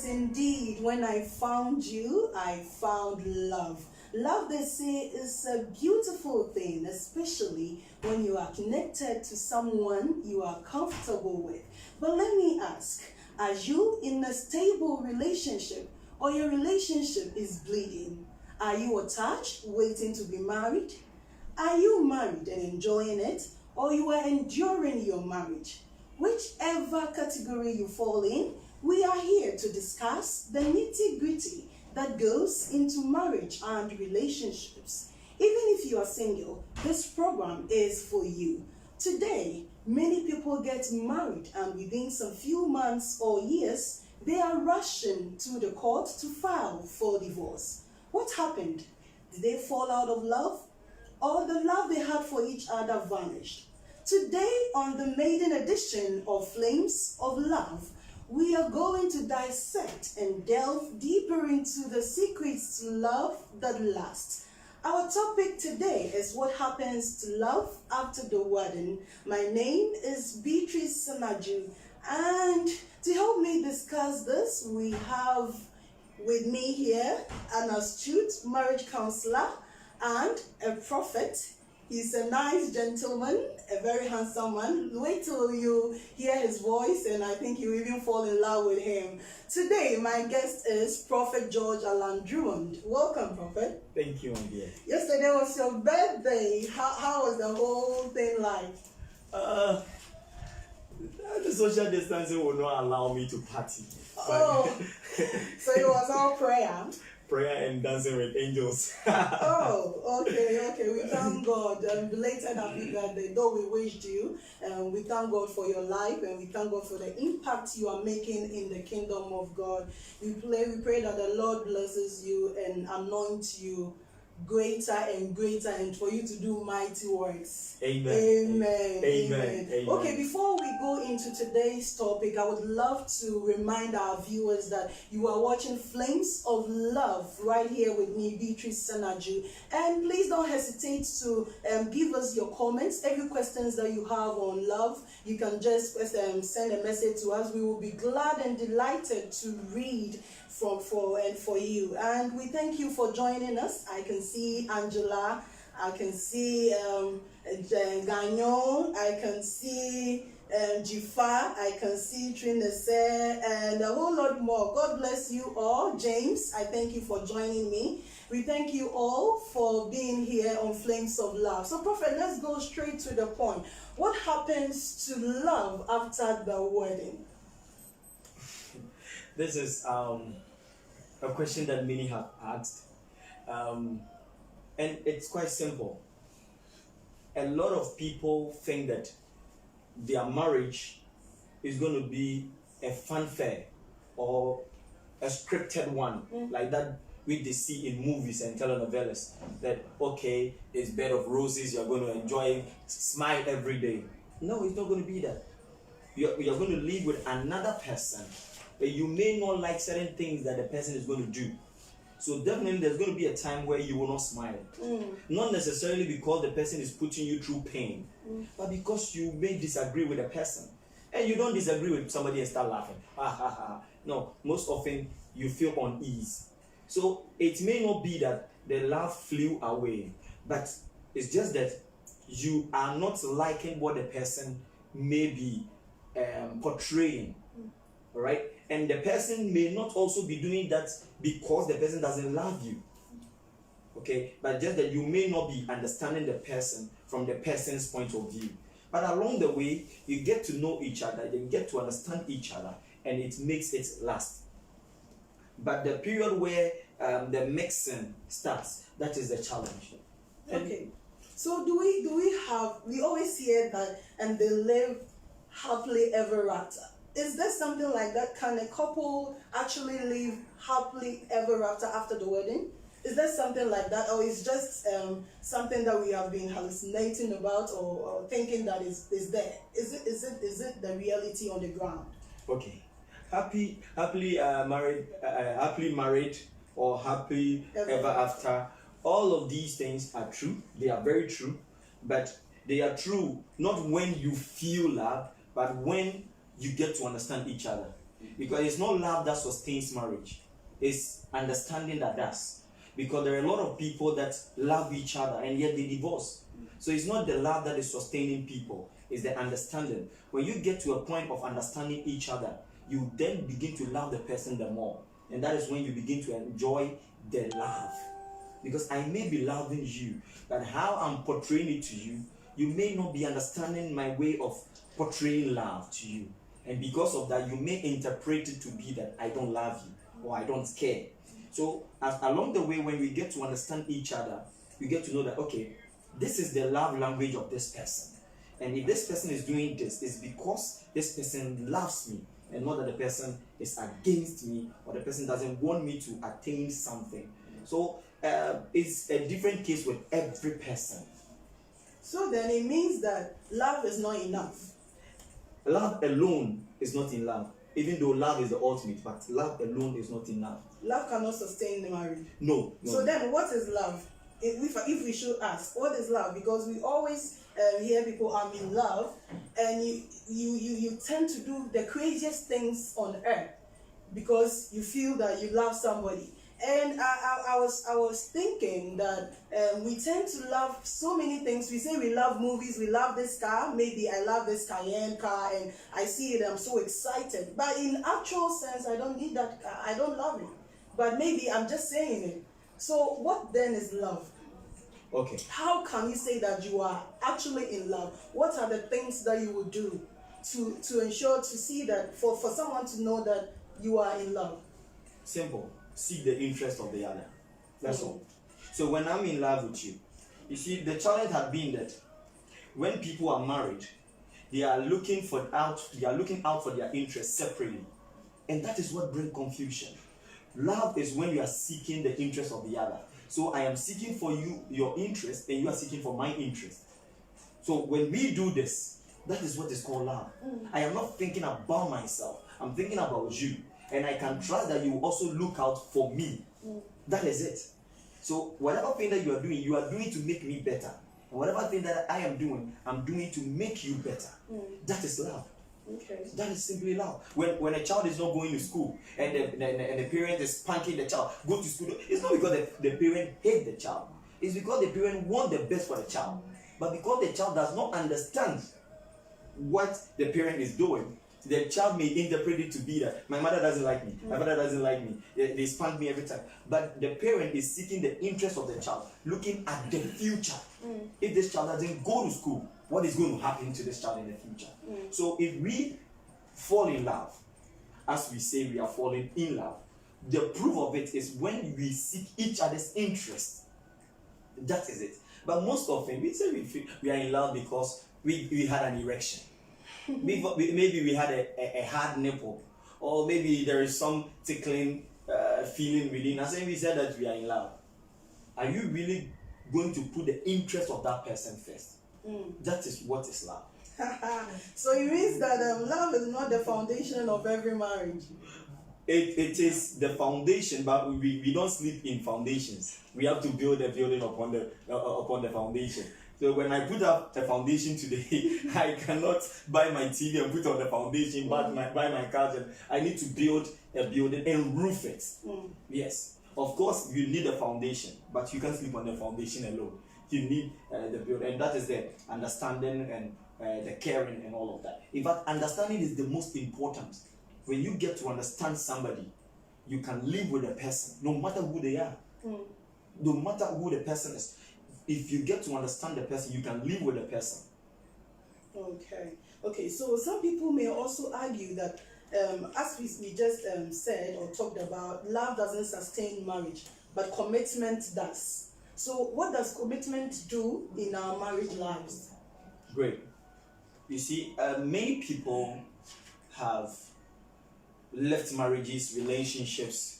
indeed. When I found you, I found love. Love, they say, is a beautiful thing, especially when you are connected to someone you are comfortable with. But let me ask, are you in a stable relationship, or your relationship is bleeding? Are you attached, waiting to be married? Are you married and enjoying it, or you are enduring your marriage? Whichever category you fall in, we are here to discuss the nitty-gritty that goes into marriage and relationships. Even if you are single, this program is for you. Today, many people get married, and within some few months or years, they are rushing to the court to file for divorce. What happened? Did they fall out of love? Or the love they had for each other vanished? Today, on the maiden edition of Flames of Love, we are going to dissect and delve deeper into the secrets to love that lasts. Our topic today is what happens to love after the wedding. My name is Beatrice Senadju, and to help me discuss this, we have with me here an astute marriage counselor and a prophet. He's a nice gentleman, a very handsome man. Wait till you hear his voice, and I think you even fall in love with him. Today, my guest is Prophet George Alan Drummond. Welcome, Prophet. Thank you, my dear. Yesterday was your birthday. How was the whole thing like? The social distancing will not allow me to party. Oh, so it was all prayer? Prayer and dancing with angels. Oh, okay. We thank God. Belated happy birthday. Though we wished you, we thank God for your life, and we thank God for the impact you are making in the kingdom of God. We pray that the Lord blesses you and anoints you greater and greater, and for you to do mighty works. Amen. Amen. Okay, before we go into today's topic, I would love to remind our viewers that you are watching Flames of Love right here with me, Beatrice Senadju. And please don't hesitate to give us your comments. Every questions that you have on love, you can just send a message to us. We will be glad and delighted to read for you. And we thank you for joining us. I can see Angela, I can see Gagnon, I can see Jifa, I can see Trinese, and a whole lot more. God bless you all. James, I thank you for joining me. We thank you all for being here on Flames of Love. So, Prophet, let's go straight to the point. What happens to love after the wedding? This is a question that many have asked, and it's quite simple. A lot of people think that their marriage is going to be a fanfare or a scripted one, like that we see in movies and telenovelas, that okay, it's bed of roses, you're going to enjoy, smile every day. No, it's not going to be that. You're going to live with another person, but you may not like certain things that the person is going to do. So definitely there's going to be a time where you will not smile. Not necessarily because the person is putting you through pain, but because you may disagree with the person. And you don't disagree with somebody and start laughing. No, most often you feel unease. So it may not be that the love flew away, but it's just that you are not liking what the person may be portraying. All right? And the person may not also be doing that because the person doesn't love you. Okay? But just that you may not be understanding the person from the person's point of view. But along the way, you get to know each other, you get to understand each other, and it makes it last. But the period where the mixing starts, that is the challenge. Okay. So we always hear that, and they live happily ever after. Is there something like that? Can a couple actually live happily ever after the wedding? Is there something like that, or is just something that we have been hallucinating about, or thinking that is there? Is it the reality on the ground? Okay, happily married or happy ever after. All of these things are true. They are very true, but they are true not when you feel love, but when you get to understand each other. Because it's not love that sustains marriage, it's understanding that does. Because there are a lot of people that love each other and yet they divorce. So it's not the love that is sustaining people, it's the understanding. When you get to a point of understanding each other, you then begin to love the person the more. And that is when you begin to enjoy the love. Because I may be loving you, but how I'm portraying it to you, you may not be understanding my way of portraying love to you. And because of that, you may interpret it to be that I don't love you or I don't care. So along the way, when we get to understand each other, we get to know that, okay, this is the love language of this person. And if this person is doing this, it's because this person loves me and not that the person is against me or the person doesn't want me to attain something. So it's a different case with every person. So then it means that love is not enough. Love alone is not enough, even though love is the ultimate, but love alone is not enough. Love cannot sustain the marriage. No. So then what is love? If we should ask, what is love? Because we always hear people, I'm in love, and you tend to do the craziest things on earth because you feel that you love somebody. And I was thinking that we tend to love so many things. We say we love movies, we love this car. Maybe I love this Cayenne car and I see it, I'm so excited. But in actual sense, I don't need that car. I don't love it. But maybe I'm just saying it. So what then is love? Okay. How can you say that you are actually in love? What are the things that you would do to ensure, to see that, for someone to know that you are in love? Simple. Seek the interest of the other. That's all. So when I'm in love with you, you see, the challenge had been that when people are married, they are looking out for their interests separately. And that is what brings confusion. Love is when you are seeking the interest of the other. So I am seeking for you, your interest, and you are seeking for my interest. So when we do this, that is what is called love. I am not thinking about myself. I'm thinking about you. And I can trust that you will also look out for me. That is it. So whatever thing that you are doing to make me better. And whatever thing that I am doing, I'm doing to make you better. That is love. Okay. That is simply love. When a child is not going to school and the parent is spanking the child, go to school, it's not because the parent hates the child. It's because the parent wants the best for the child. But because the child does not understand what the parent is doing, the child may interpret it to be that my mother doesn't like me, my father doesn't like me, they spank me every time. But the parent is seeking the interest of the child, looking at the future. If this child doesn't go to school, what is going to happen to this child in the future? So if we fall in love, as we say we are falling in love, the proof of it is when we seek each other's interest. That is it. But most often we say we are in love because we had an erection. Maybe we had a hard nipple, or maybe there is some tickling feeling within us, and we said that we are in love. Are you really going to put the interest of that person first? That is what is love. So it means that love is not the foundation of every marriage. It is the foundation, but we don't sleep in foundations. We have to build a building upon the foundation. So when I put up a foundation today, I cannot buy my TV and put on the foundation, buy my couch. I need to build a building and roof it. Yes, of course you need a foundation, but you can't sleep on the foundation alone. You need the building, and that is the understanding and the caring and all of that. In fact, understanding is the most important. When you get to understand somebody, you can live with a person, no matter who they are, no matter who the person is. If you get to understand the person, you can live with the person. Okay. So some people may also argue that, as we just said or talked about, love doesn't sustain marriage, but commitment does. So what does commitment do in our marriage lives? Great. You see, many people have left marriages, relationships,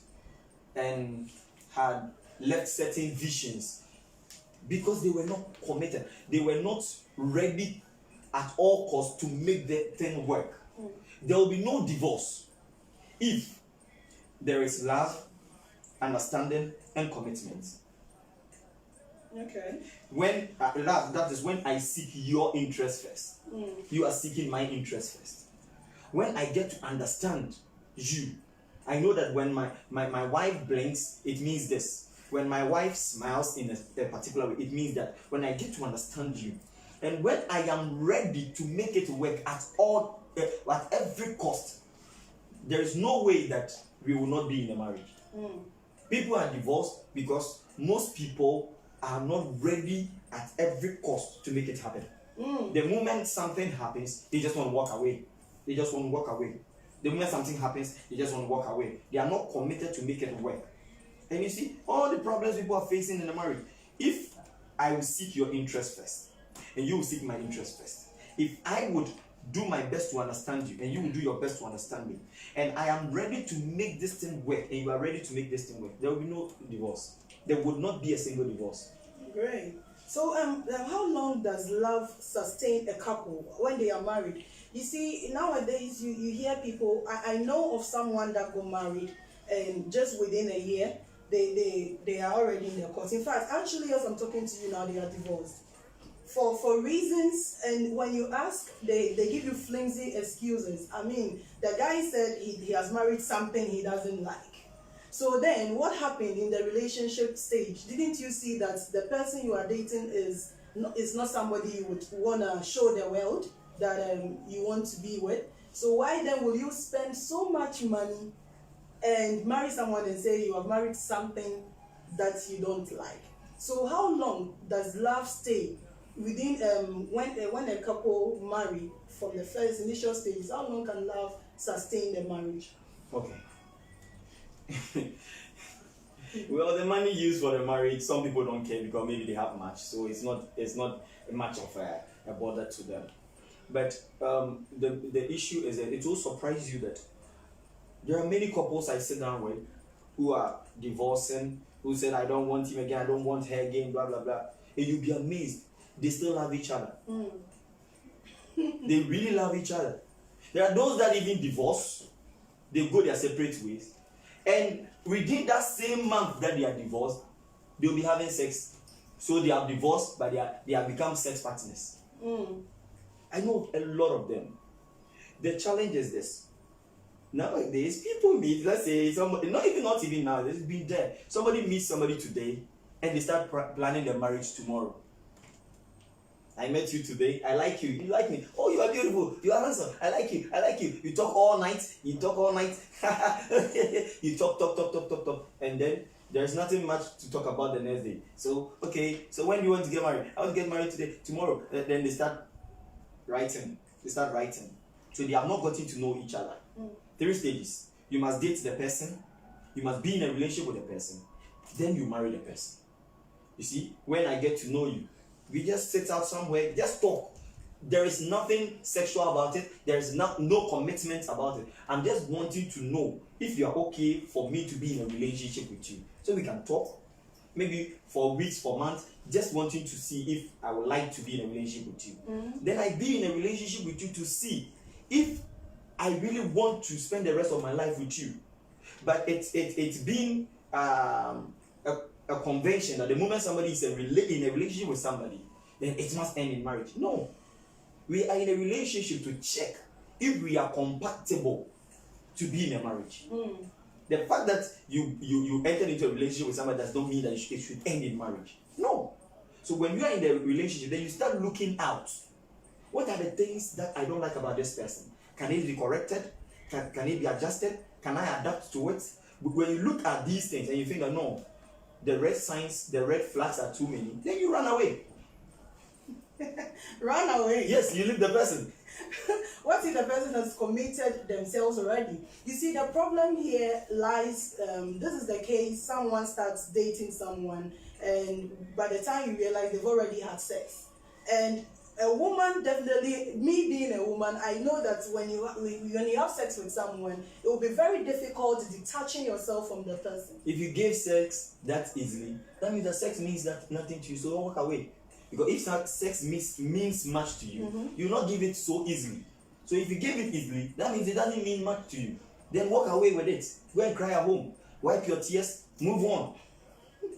and had left certain visions because they were not committed. They were not ready at all costs to make the thing work. There will be no divorce if there is love, understanding, and commitment. Okay. When love, that is when I seek your interest first. You are seeking my interest first. When I get to understand you. I know that when my wife blinks, it means this. When my wife smiles in a particular way, it means that. When I get to understand you, and when I am ready to make it work at every cost, there is no way that we will not be in a marriage. People are divorced because most people are not ready at every cost to make it happen. The moment something happens, they just want to walk away. They just want to walk away. The moment something happens, they just want to walk away. They are not committed to make it work. And you see, all the problems people are facing in a marriage. If I will seek your interest first, and you will seek my interest first. If I would do my best to understand you, and you will do your best to understand me, and I am ready to make this thing work, and you are ready to make this thing work, there will be no divorce. There would not be a single divorce. Great. So, how long does love sustain a couple when they are married? You see, nowadays you hear people. I know of someone that got married, and just within a year, they are already in their court. In fact, actually, as I'm talking to you now, they are divorced for reasons. And when you ask, they give you flimsy excuses. I mean, the guy said he has married something he doesn't like. So then, what happened in the relationship stage? Didn't you see that the person you are dating is not somebody you would want to show the world that you want to be with? So why then will you spend so much money and marry someone and say you have married something that you don't like? So how long does love stay within when a couple marry from the first initial stages? How long can love sustain the marriage? Okay. Well, the money used for the marriage, some people don't care because maybe they have much, so it's not much of a bother to them. But the issue is that it will surprise you that there are many couples I sit down with who are divorcing, who said, I don't want him again, I don't want her again, blah blah blah, and you'll be amazed they still love each other. They really love each other. There are those that even divorce, they go their separate ways, and within that same month that they are divorced, they'll be having sex. So they are divorced, but they have become sex partners. I know a lot of them. The challenge is this. Nowadays, people meet, let's say, somebody, not even now, it's been there. Somebody meets somebody today, and they start planning their marriage tomorrow. I met you today, I like you, you like me. Oh, you are beautiful, you are handsome, I like you, I like you. You talk all night, you talk, and then there's nothing much to talk about the next day. So, okay, so when do you want to get married? I want to get married today, tomorrow. Then they start writing. So they have not gotten to know each other. 3 stages. You must date the person, you must be in a relationship with the person, then you marry the person. You see, when I get to know you, we just sit out somewhere, just talk. There is nothing sexual about it. There is no commitment about it. I'm just wanting to know if you are okay for me to be in a relationship with you. So we can talk, maybe for weeks, for months, just wanting to see if I would like to be in a relationship with you. Then I be in a relationship with you to see if I really want to spend the rest of my life with you. But it's been a convention that the moment somebody is in a relationship with somebody, then it must end in marriage. No. We are in a relationship to check if we are compatible to be in a marriage. The fact that you entered into a relationship with somebody does not mean that it should end in marriage. No. So when you are in the relationship, then you start looking out. What are the things that I don't like about this person? Can it be corrected? Can it be adjusted? Can I adapt to it? But when you look at these things and you think that no, the red signs, the red flags are too many, then you run away. Run away? Yes, you leave the person. What if the person has committed themselves already? You see, the problem here lies, this is the case, someone starts dating someone, and by the time you realize they've already had sex. And a woman, definitely, me being a woman, I know that when you have sex with someone, it will be very difficult detaching yourself from the person. If you give sex that easily, that means that sex means that nothing to you, so don't walk away. Because if sex means much to you, you will not give it so easily. So if you give it easily, that means it doesn't mean much to you. Then walk away with it. Go and cry at home. Wipe your tears. Move on.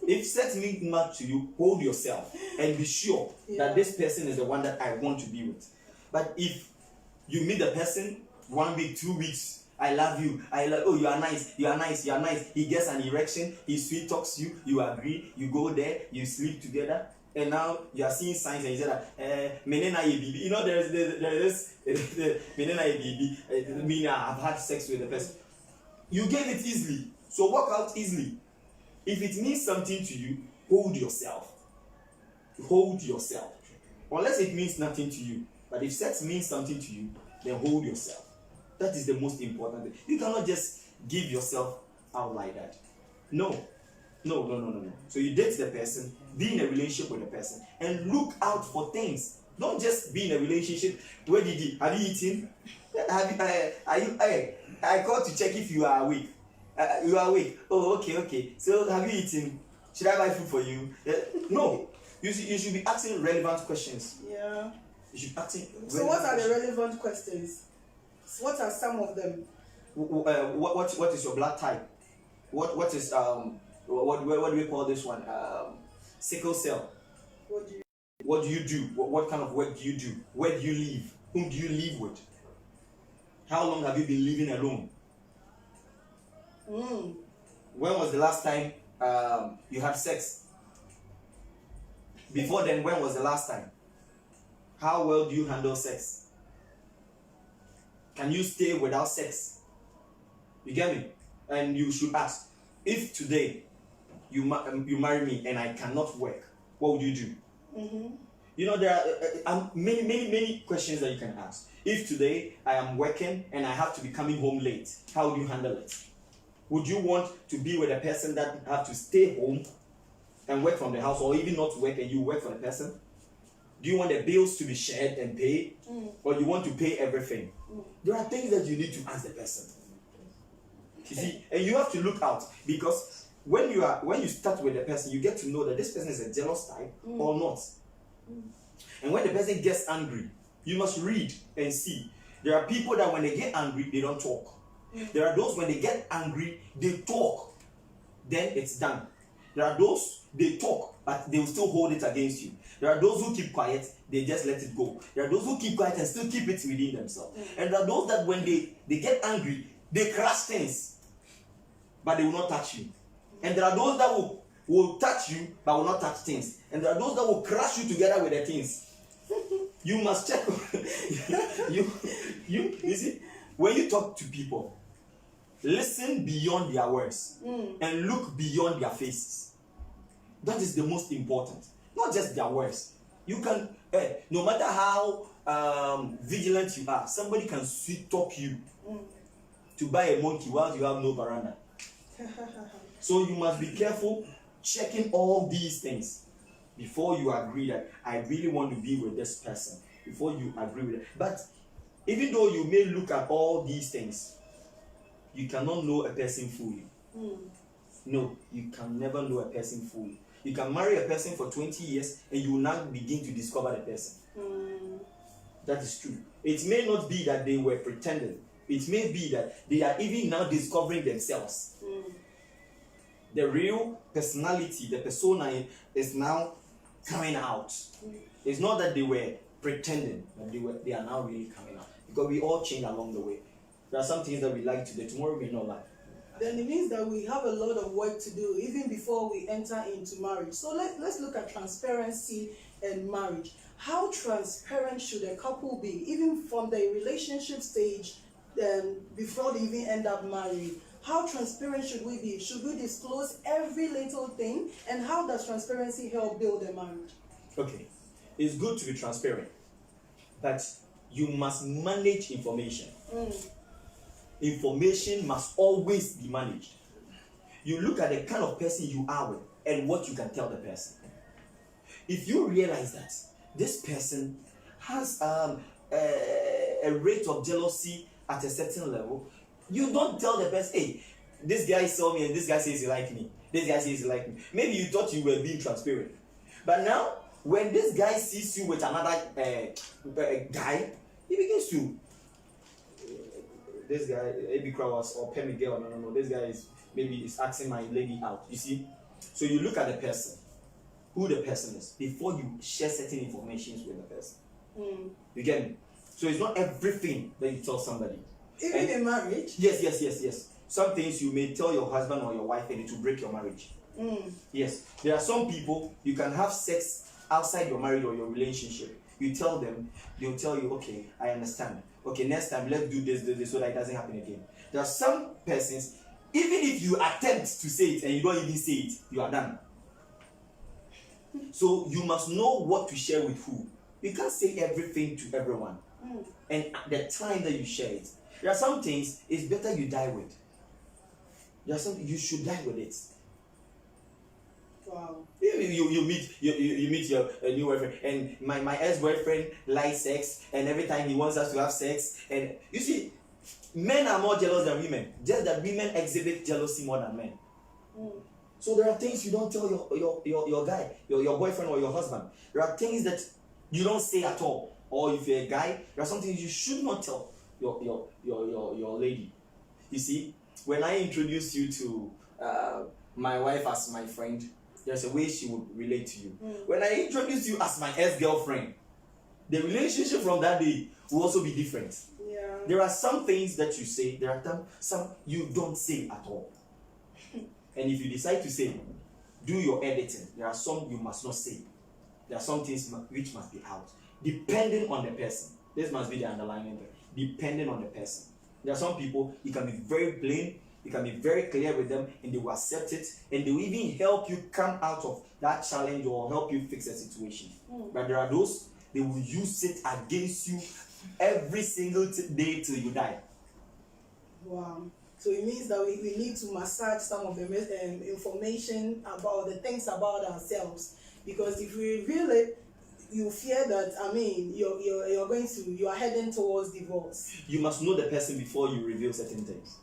If sex means much to you, hold yourself and be sure that this person is the one that I want to be with. But if you meet the person 1 week, 2 weeks, I love you. Oh, you are nice. You are nice. You are nice. He gets an erection. He sweet talks you. You agree. You go there. You sleep together. And now you are seeing signs, and you say that menena ye bibi. You know there is menena ye bibi. Meaning I've had sex with the person. You get it easily. So walk out easily. If it means something to you, hold yourself. Hold yourself. Unless it means nothing to you. But if sex means something to you, then hold yourself. That is the most important thing. You cannot just give yourself out like that. No. So you date the person, be in a relationship with the person, and look out for things. Don't just be in a relationship. Have you eaten? I called to check if you are awake. You are awake. Oh, okay. So have you eaten? Should I buy food for you? No. You should be asking relevant questions. Yeah. You should be asking. So what are the relevant questions? What are some of them? What is your blood type? What is what do we call this one? Sickle cell. What do you do? What kind of work do you do? Where do you live? Whom do you live with? How long have you been living alone? When was the last time you had sex? Before then, when was the last time? How well do you handle sex? Can you stay without sex? You get me? And you should ask, if today you marry me and I cannot work, what would you do? You know, there are many questions that you can ask. If today I am working and I have to be coming home late, how would you handle it? Would you want to be with a person that have to stay home and work from the house, or even not work and you work for the person? Do you want the bills to be shared and paid, or you want to pay everything? There are things that you need to ask the person. You see, and you have to look out, because when you start with the person, you get to know that this person is a jealous type or not. And when the person gets angry, you must read and see. There are people that when they get angry, they don't talk. There are those when they get angry, they talk. Then it's done. There are those, they talk, but they will still hold it against you. There are those who keep quiet, they just let it go. There are those who keep quiet and still keep it within themselves. And there are those that when they get angry, they crush things, but they will not touch you. And there are those that will touch you, but will not touch things. And there are those that will crush you together with the things. You must check. You see, when you talk to people, listen beyond their words and look beyond their faces. That is the most important. Not just their words. You can, no matter how vigilant you are, somebody can sweet talk you to buy a monkey while you have no veranda. So you must be careful checking all these things before you agree that I really want to be with this person. Before you agree with it. But even though you may look at all these things, you cannot know a person fully. No, you can never know a person fully. You can marry a person for 20 years and you will now begin to discover the person. That is true. It may not be that they were pretending. It may be that they are even now discovering themselves. The real personality, the persona is now coming out. It's not that they were pretending, but they are now really coming out. Because we all change along the way. There are some things that we like today, tomorrow we may not like. Then it means that we have a lot of work to do even before we enter into marriage. So let's look at transparency and marriage. How transparent should a couple be, even from the relationship stage, before they even end up marrying? How transparent should we be? Should we disclose every little thing? And how does transparency help build a marriage? Okay, it's good to be transparent, but you must manage information. Information must always be managed. You look at the kind of person you are with and what you can tell the person. If you realize that this person has a rate of jealousy at a certain level, you don't tell the person, hey, this guy saw me and this guy says he like me. This guy says he like me. Maybe you thought you were being transparent. But now, when this guy sees you with another guy, he begins to, this guy, Abby Krawas or Pemmy Girl, no, this guy is asking my lady out, you see? So you look at the person, who the person is, before you share certain information with the person. You get me? So it's not everything that you tell somebody. Even in marriage? Yes. Some things you may tell your husband or your wife and it will break your marriage. Yes. There are some people, you can have sex outside your marriage or your relationship. You tell them, they'll tell you, okay, I understand. Okay, next time let's do this so that it doesn't happen again. There are some persons, even if you attempt to say it and you don't even say it, you are done. So you must know what to share with who. You can't say everything to everyone. And at the time that you share it, there are some things it's better you die with. There are some you should die with it. Wow. You meet your new boyfriend, and my ex-boyfriend likes sex, and every time he wants us to have sex, and you see, men are more jealous than women. Just that women exhibit jealousy more than men. So there are things you don't tell your guy, your boyfriend or your husband. There are things that you don't say at all. Or if you're a guy, there are some things you should not tell your lady. You see, when I introduce you to my wife as my friend, there's a way she would relate to you. When I introduce you as my ex-girlfriend, the relationship from that day will also be different. Yeah. There are some things that you say, there are some you don't say at all. And if you decide to say, do your editing, there are some you must not say. There are some things which must be out, depending on the person. This must be the underlying thing. Depending on the person. There are some people, you can be very plain, you can be very clear with them, and they will accept it, and they will even help you come out of that challenge or help you fix a situation. But there are those, they will use it against you every single day till you die. Wow. So it means that we need to massage some of the information about the things about ourselves, because if we reveal it, you fear that you are heading towards divorce. You must know the person before you reveal certain things.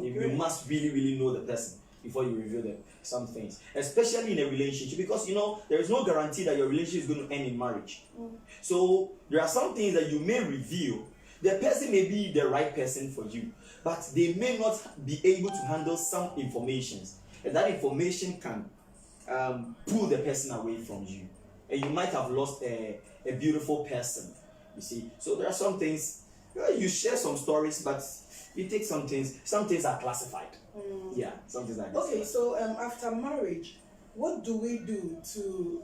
You must really know the person before you reveal some things, especially in a relationship, because there is no guarantee that your relationship is going to end in marriage. So there are some things that you may reveal. The person may be the right person for you, but they may not be able to handle some information, and that information can pull the person away from you, and you might have lost a beautiful person. You see, so there are some things you share some stories, but you take some things are classified. Yeah, some things are classified. Okay, so after marriage, what do we do to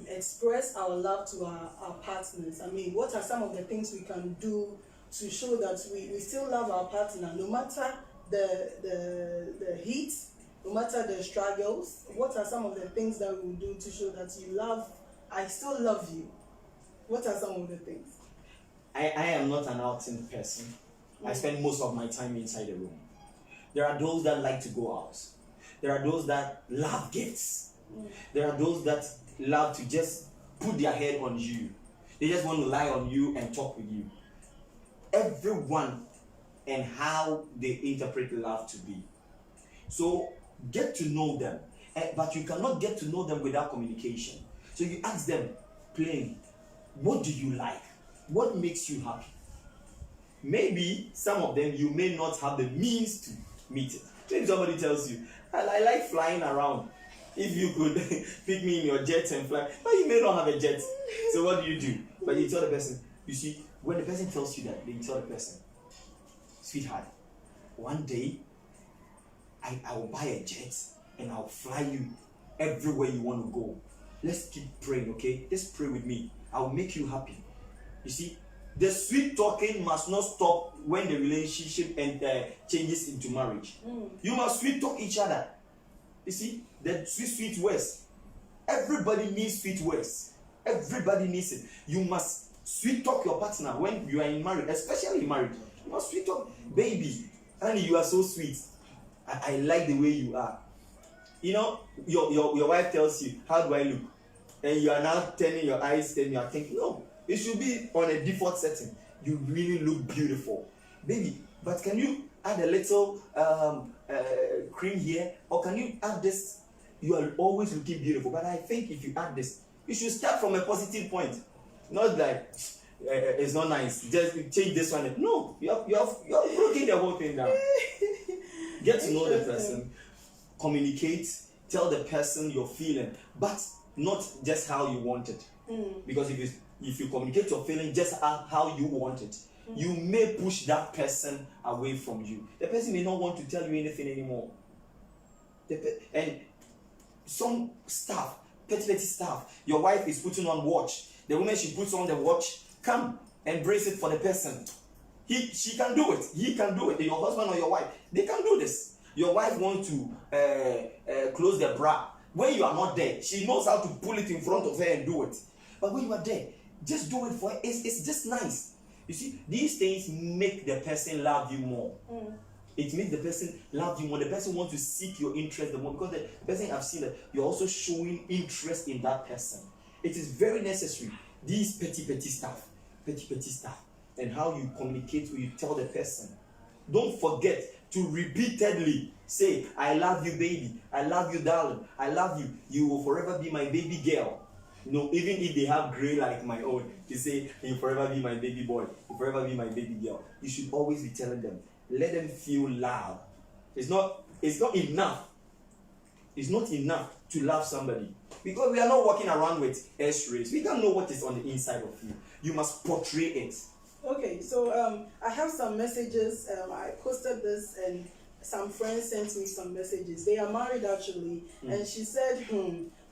express our love to our partners? What are some of the things we can do to show that we still love our partner, no matter the heat, no matter the struggles? What are some of the things that we will do to show that I still love you? What are some of the things? I am not an outing person. I spend most of my time inside the room. There are those that like to go out. There are those that love gifts. There are those that love to just put their head on you. They just want to lie on you and talk with you. Everyone and how they interpret love to be. So get to know them, but you cannot get to know them without communication. So you ask them plain, what do you like? What makes you happy? Maybe some of them you may not have the means to meet it. So if somebody tells you, I like flying around, if you could pick me in your jet and fly, but you may not have a jet. So what do? But you tell the person, you see, when the person tells you that, then you tell the person, sweetheart, one day I will buy a jet and I'll fly you everywhere you want to go. Let's keep praying, okay? Just pray with me. I'll make you happy. You see, the sweet talking must not stop when the relationship changes into marriage. You must sweet talk each other. You see, the sweet words. Everybody needs sweet words. Everybody needs it. You must sweet talk your partner when you are in marriage, especially in marriage. You must sweet talk, baby. Honey, you are so sweet. I like the way you are. Your wife tells you, how do I look? And you are now turning your eyes and you are thinking, no, it should be on a default setting. You really look beautiful, baby. But can you add a little cream here, or can you add this? You are always looking beautiful, but I think if you add this, you should start from a positive point, not like it's not nice. Just change this one. No, you have broken the whole thing down. Get to know the person, communicate, tell the person your feeling, but not just how you want it. Because if you communicate your feeling just how you want it, you may push that person away from you. The person may not want to tell you anything anymore. And some stuff, petty stuff, your wife is putting on watch. The woman, she puts on the watch, come embrace it for the person. She can do it. He can do it. Your husband or your wife, they can do this. Your wife wants to close the bra. When you are not there, she knows how to pull it in front of her and do it. But when you are there, just do it for her. It's just nice. You see, these things make the person love you more. It makes the person love you more. The person wants to seek your interest the more, because the person have seen that you're also showing interest in that person. It is very necessary. These petty stuff, and how you communicate when you tell the person. Don't forget to repeatedly say, I love you, baby. I love you, darling. I love you. You will forever be my baby girl. No, even if they have gray like my own, you say, you'll forever be my baby boy. You'll forever be my baby girl. You should always be telling them. Let them feel love. It's not enough. It's not enough to love somebody. Because we are not walking around with x-rays. We don't know what is on the inside of you. You must portray it. Okay, so I have some messages. I posted this and some friends sent me some messages. They are married actually. And she said,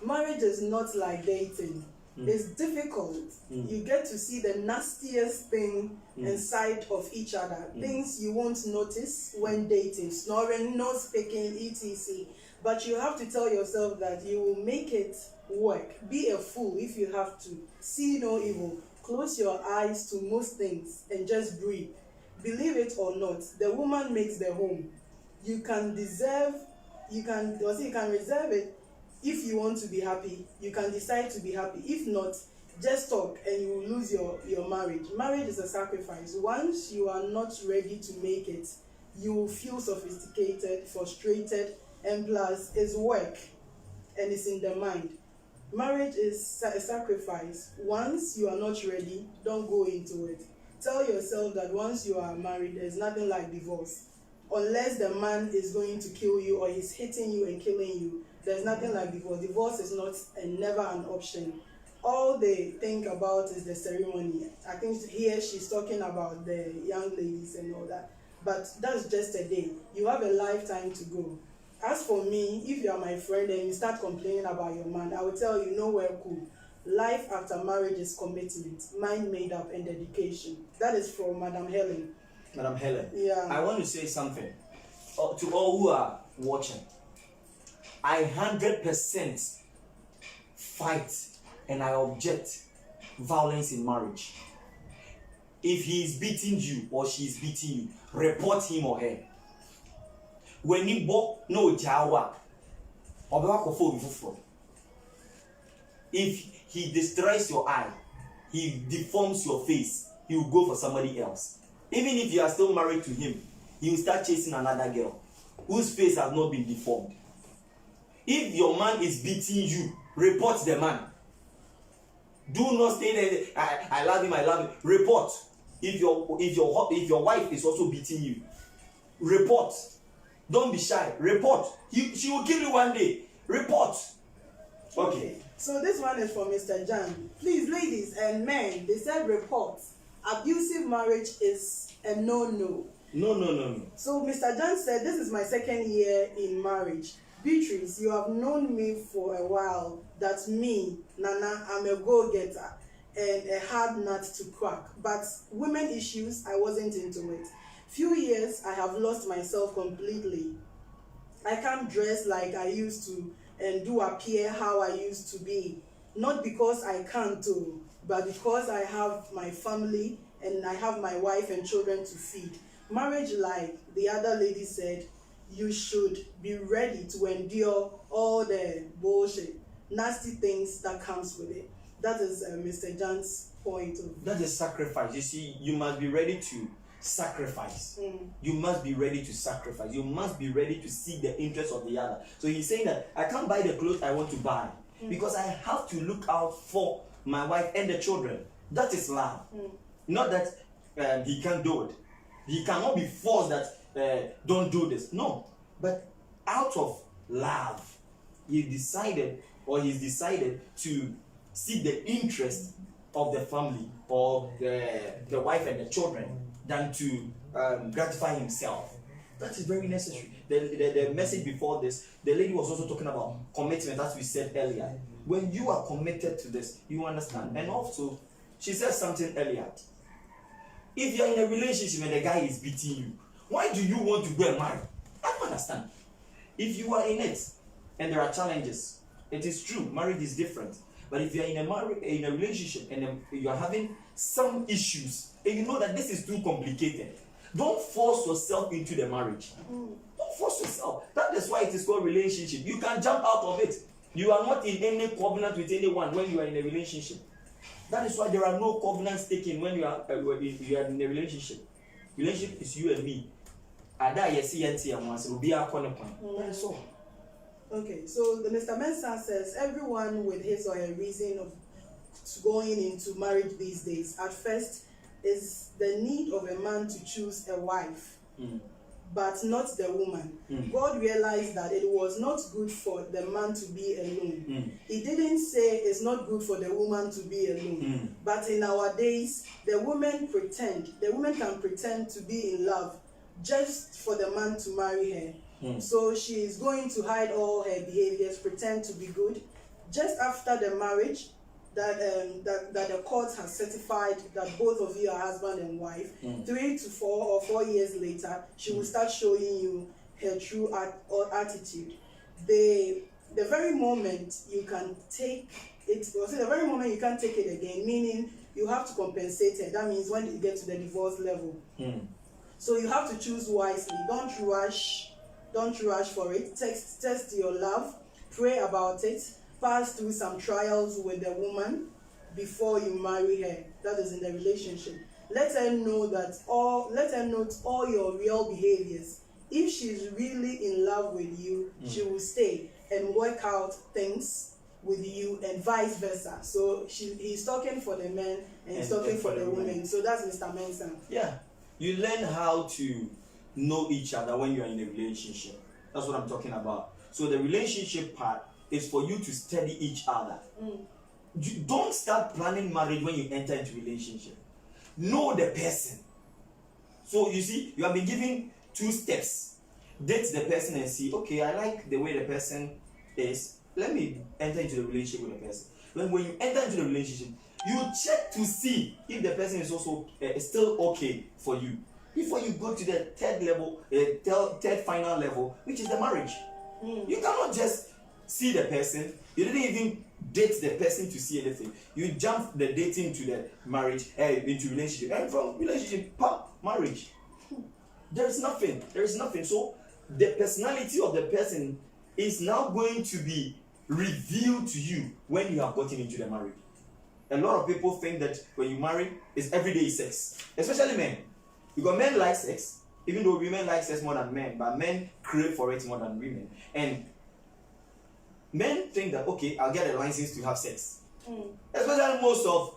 marriage is not like dating. It's difficult. You get to see the nastiest thing inside of each other. Things you won't notice when dating. Snoring, nose picking, etc. But you have to tell yourself that you will make it work. Be a fool if you have to. See no evil. Close your eyes to most things and just breathe. Believe it or not, the woman makes the home. You can reserve it. If you want to be happy, you can decide to be happy. If not, just talk and you will lose your marriage. Marriage is a sacrifice. Once you are not ready to make it, you will feel sophisticated, frustrated, and plus it's work and it's in the mind. Marriage is a sacrifice. Once you are not ready, don't go into it. Tell yourself that once you are married, there's nothing like divorce. Unless the man is going to kill you or he's hitting you and killing you, there's nothing like divorce. Divorce is not and never an option. All they think about is the ceremony. I think here she's talking about the young ladies and all that. But that's just a day. You have a lifetime to go. As for me, if you are my friend and you start complaining about your man, I will tell you, nowhere cool. Life after marriage is commitment, mind made up, and dedication. That is from Madam Helen. Madam Helen. Yeah. I want to say something to all who are watching. I 100% fight and I object violence in marriage. If he is beating you or she is beating you, report him or her. When you walk no jawa, if he destroys your eye, he deforms your face, he will go for somebody else. Even if you are still married to him, he will start chasing another girl whose face has not been deformed. If your man is beating you, report the man. Do not stay there. I love him. I love him. Report. If your wife is also beating you, report. Don't be shy. Report. She will kill you one day. Report. Okay. So this one is from Mr. Jan. Please, ladies and men, they said report. Abusive marriage is a no. No. So Mr. Jan said, this is my second year in marriage. Beatrice, you have known me for a while. That's me, Nana. I'm a go-getter and a hard nut to crack. But women issues, I wasn't into it. Few years, I have lost myself completely. I can't dress like I used to and do appear how I used to be. Not because I can't do, but because I have my family and I have my wife and children to feed. Marriage, like the other lady said, you should be ready to endure all the bullshit, nasty things that comes with it. That is Mr. Jan's point of. That is sacrifice. You see, you must be ready to sacrifice. You must be ready to sacrifice. You must be ready to seek the interest of the other. So he's saying that I can't buy the clothes I want to buy because I have to look out for my wife and the children. That is love. Not that he can't do it. He cannot be forced that don't do this. No. But out of love, he's decided to seek the interest of the family or the wife and the children than to gratify himself. That is very necessary. The message before this, the lady was also talking about commitment, as we said earlier. When you are committed to this, you understand. And also, she said something earlier. If you're in a relationship and the guy is beating you, why do you want to go and marry? I don't understand. If you are in it and there are challenges, it is true, marriage is different. But if you are in a relationship and you are having some issues and you know that this is too complicated, don't force yourself into the marriage. Don't force yourself. That is why it is called relationship. You can jump out of it. You are not in any covenant with anyone when you are in a relationship. That is why there are no covenants taken when you are in a relationship. Relationship is you and me. That is all. Okay, so the Mr. Mensah says everyone with his or her reason of going into marriage these days, at first, is the need of a man to choose a wife, but not the woman. God realized that it was not good for the man to be alone. He didn't say it's not good for the woman to be alone. But in our days, the woman can pretend to be in love just for the man to marry her. So she is going to hide all her behaviors, pretend to be good. Just after the marriage, that the court has certified that both of you are husband and wife, 3 to 4 or 4 years later, she will start showing you her true attitude. The very moment you can take it, the very moment you can't take it again, meaning you have to compensate her. That means when you get to the divorce level. So you have to choose wisely. Don't rush for it. Test your love, pray about it, pass through some trials with the woman before you marry her. That is in the relationship. Let her know all your real behaviors. If she's really in love with you, she will stay and work out things with you and vice versa. So he's talking for the men and he's talking for the women. So that's Mr. Mensah. Yeah. You learn how to know each other when you are in a relationship. That's what I'm talking about. So the relationship part is for you to study each other. You don't start planning marriage when you enter into relationship. Know the person. So you see, you have been given 2 steps. Date the person and see, okay, I like the way the person is. Let me enter into the relationship with the person. When you enter into the relationship, you check to see if the person is also still okay for you before you go to the third final level, which is the marriage. You cannot just see the person. You didn't even date the person to see anything. You jump the dating to the marriage, into relationship, and from relationship, marriage. There is nothing. So the personality of the person is now going to be revealed to you when you have gotten into the marriage. A lot of people think that when you marry, it's everyday sex, especially men. Because men like sex, even though women like sex more than men, but men crave for it more than women. And men think that, okay, I'll get a license to have sex. Especially most of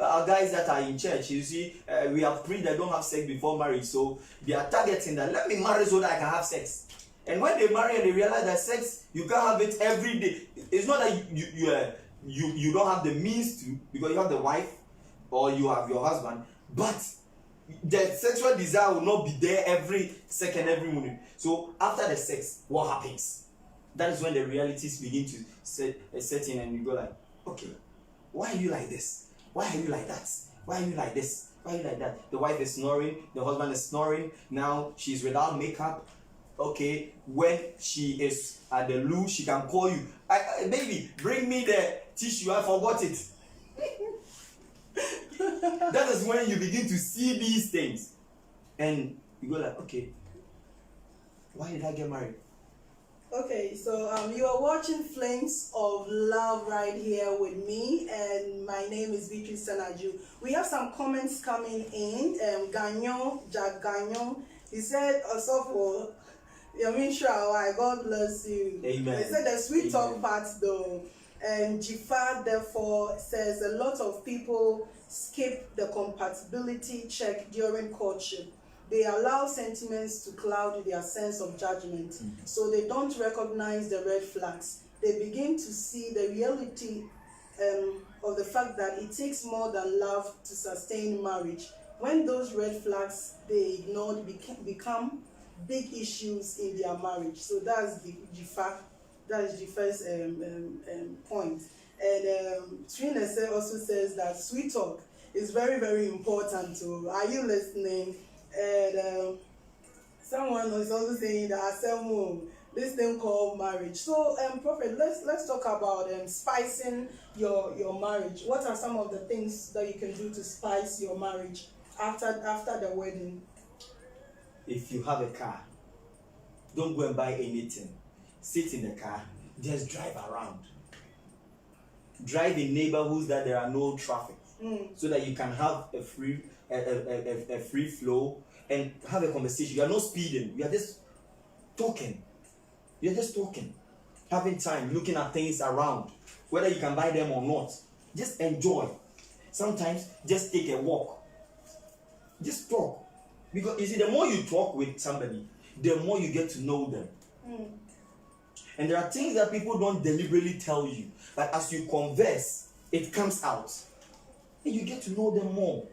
our guys that are in church, you see, we have prayed that don't have sex before marriage, so they are targeting that, let me marry so that I can have sex. And when they marry and they realize that sex, you can't have it every day. It's not that you don't have the means to, because you have the wife or you have your husband, but the sexual desire will not be there every second, every minute. So after the sex, what happens? That is when the realities begin to set in, and you go like, okay, why are you like this? Why are you like that? Why are you like this? Why are you like that? The wife is snoring, the husband is snoring, now she's without makeup. Okay, when she is at the loo, she can call you, baby, bring me the tissue, I forgot it. That is when you begin to see these things, and you go like, okay, why did I get married? Okay, so you are watching Flames of Love right here with me, and my name is Beatrice Senadju. We have some comments coming in. Jack Gagnon, he said, also for God bless you. Amen. He said the sweet talk part though. And Jifar therefore says a lot of people skip the compatibility check during courtship. They allow sentiments to cloud their sense of judgment, so they don't recognize the red flags. They begin to see the reality of the fact that it takes more than love to sustain marriage. When those red flags they ignored become big issues in their marriage. So that's the fact. That is the first point. And Trina also says that sweet talk is very, very important too. Are you listening? And someone is also saying that this thing called marriage. So, Prophet, let's talk about spicing your marriage. What are some of the things that you can do to spice your marriage after the wedding? If you have a car, don't go and buy anything. Sit in the car, just drive around. Drive in neighborhoods that there are no traffic, so that you can have a free flow and have a conversation. You are not speeding. You are just talking. You're just talking, having time, looking at things around, whether you can buy them or not. Just enjoy. Sometimes just take a walk. Just talk. Because you see, the more you talk with somebody, the more you get to know them. And there are things that people don't deliberately tell you, but as you converse, it comes out. And you get to know them more.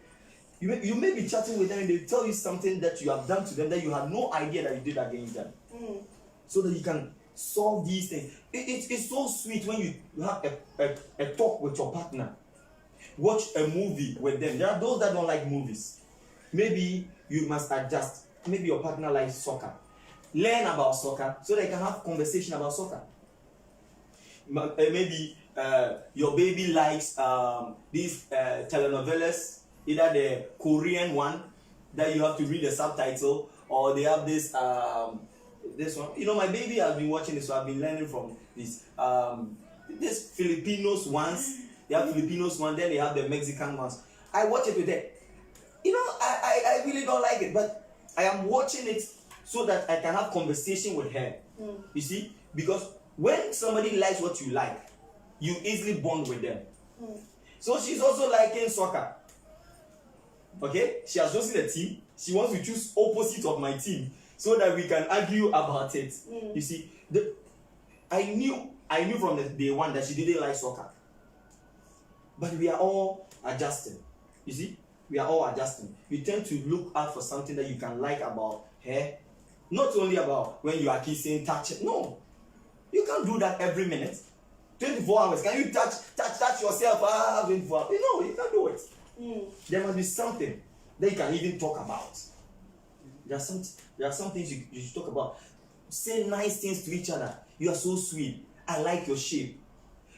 You may be chatting with them and they tell you something that you have done to them that you had no idea that you did against them. So that you can solve these things. It's so sweet when you have a talk with your partner. Watch a movie with them. There are those that don't like movies. Maybe you must adjust. Maybe your partner likes soccer. Learn about soccer so that you can have conversation about soccer. Maybe your baby likes these telenovelas, either the Korean one that you have to read the subtitle, or they have this one. You know, my baby has been watching this, so I've been learning from this. This Filipinos ones, they have Filipinos one, then they have the Mexican ones. I watch it with them. You know, I really don't like it, but I am watching it so that I can have conversation with her. You see, because when somebody likes what you like, you easily bond with them. So she's also liking soccer. Okay, she has chosen a team. She wants to choose opposite of my team so that we can argue about it. You see, I knew from the day one that she didn't like soccer, but we are all adjusting. You see, we are all adjusting. You tend to look out for something that you can like about her, not only about when you are kissing, touching. No, you can't do that every minute. 24 hours. Can you touch yourself? 24 hours. You can't do it. There must be something that you can even talk about. There are some things you should talk about. Say nice things to each other. You are so sweet. I like your shape.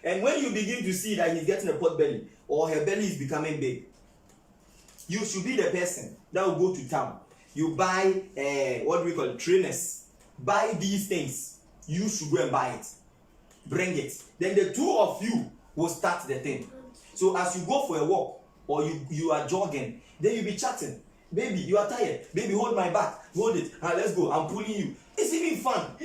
And when you begin to see that he's getting a pot belly or her belly is becoming big, you should be the person that will go to town. You buy trainers. Buy these things. You should go and buy it. Bring it. Then the two of you will start the thing. So as you go for a walk or you are jogging, then you'll be chatting. Baby, you are tired. Baby, hold my back. Hold it. Let's go. I'm pulling you. It's even fun.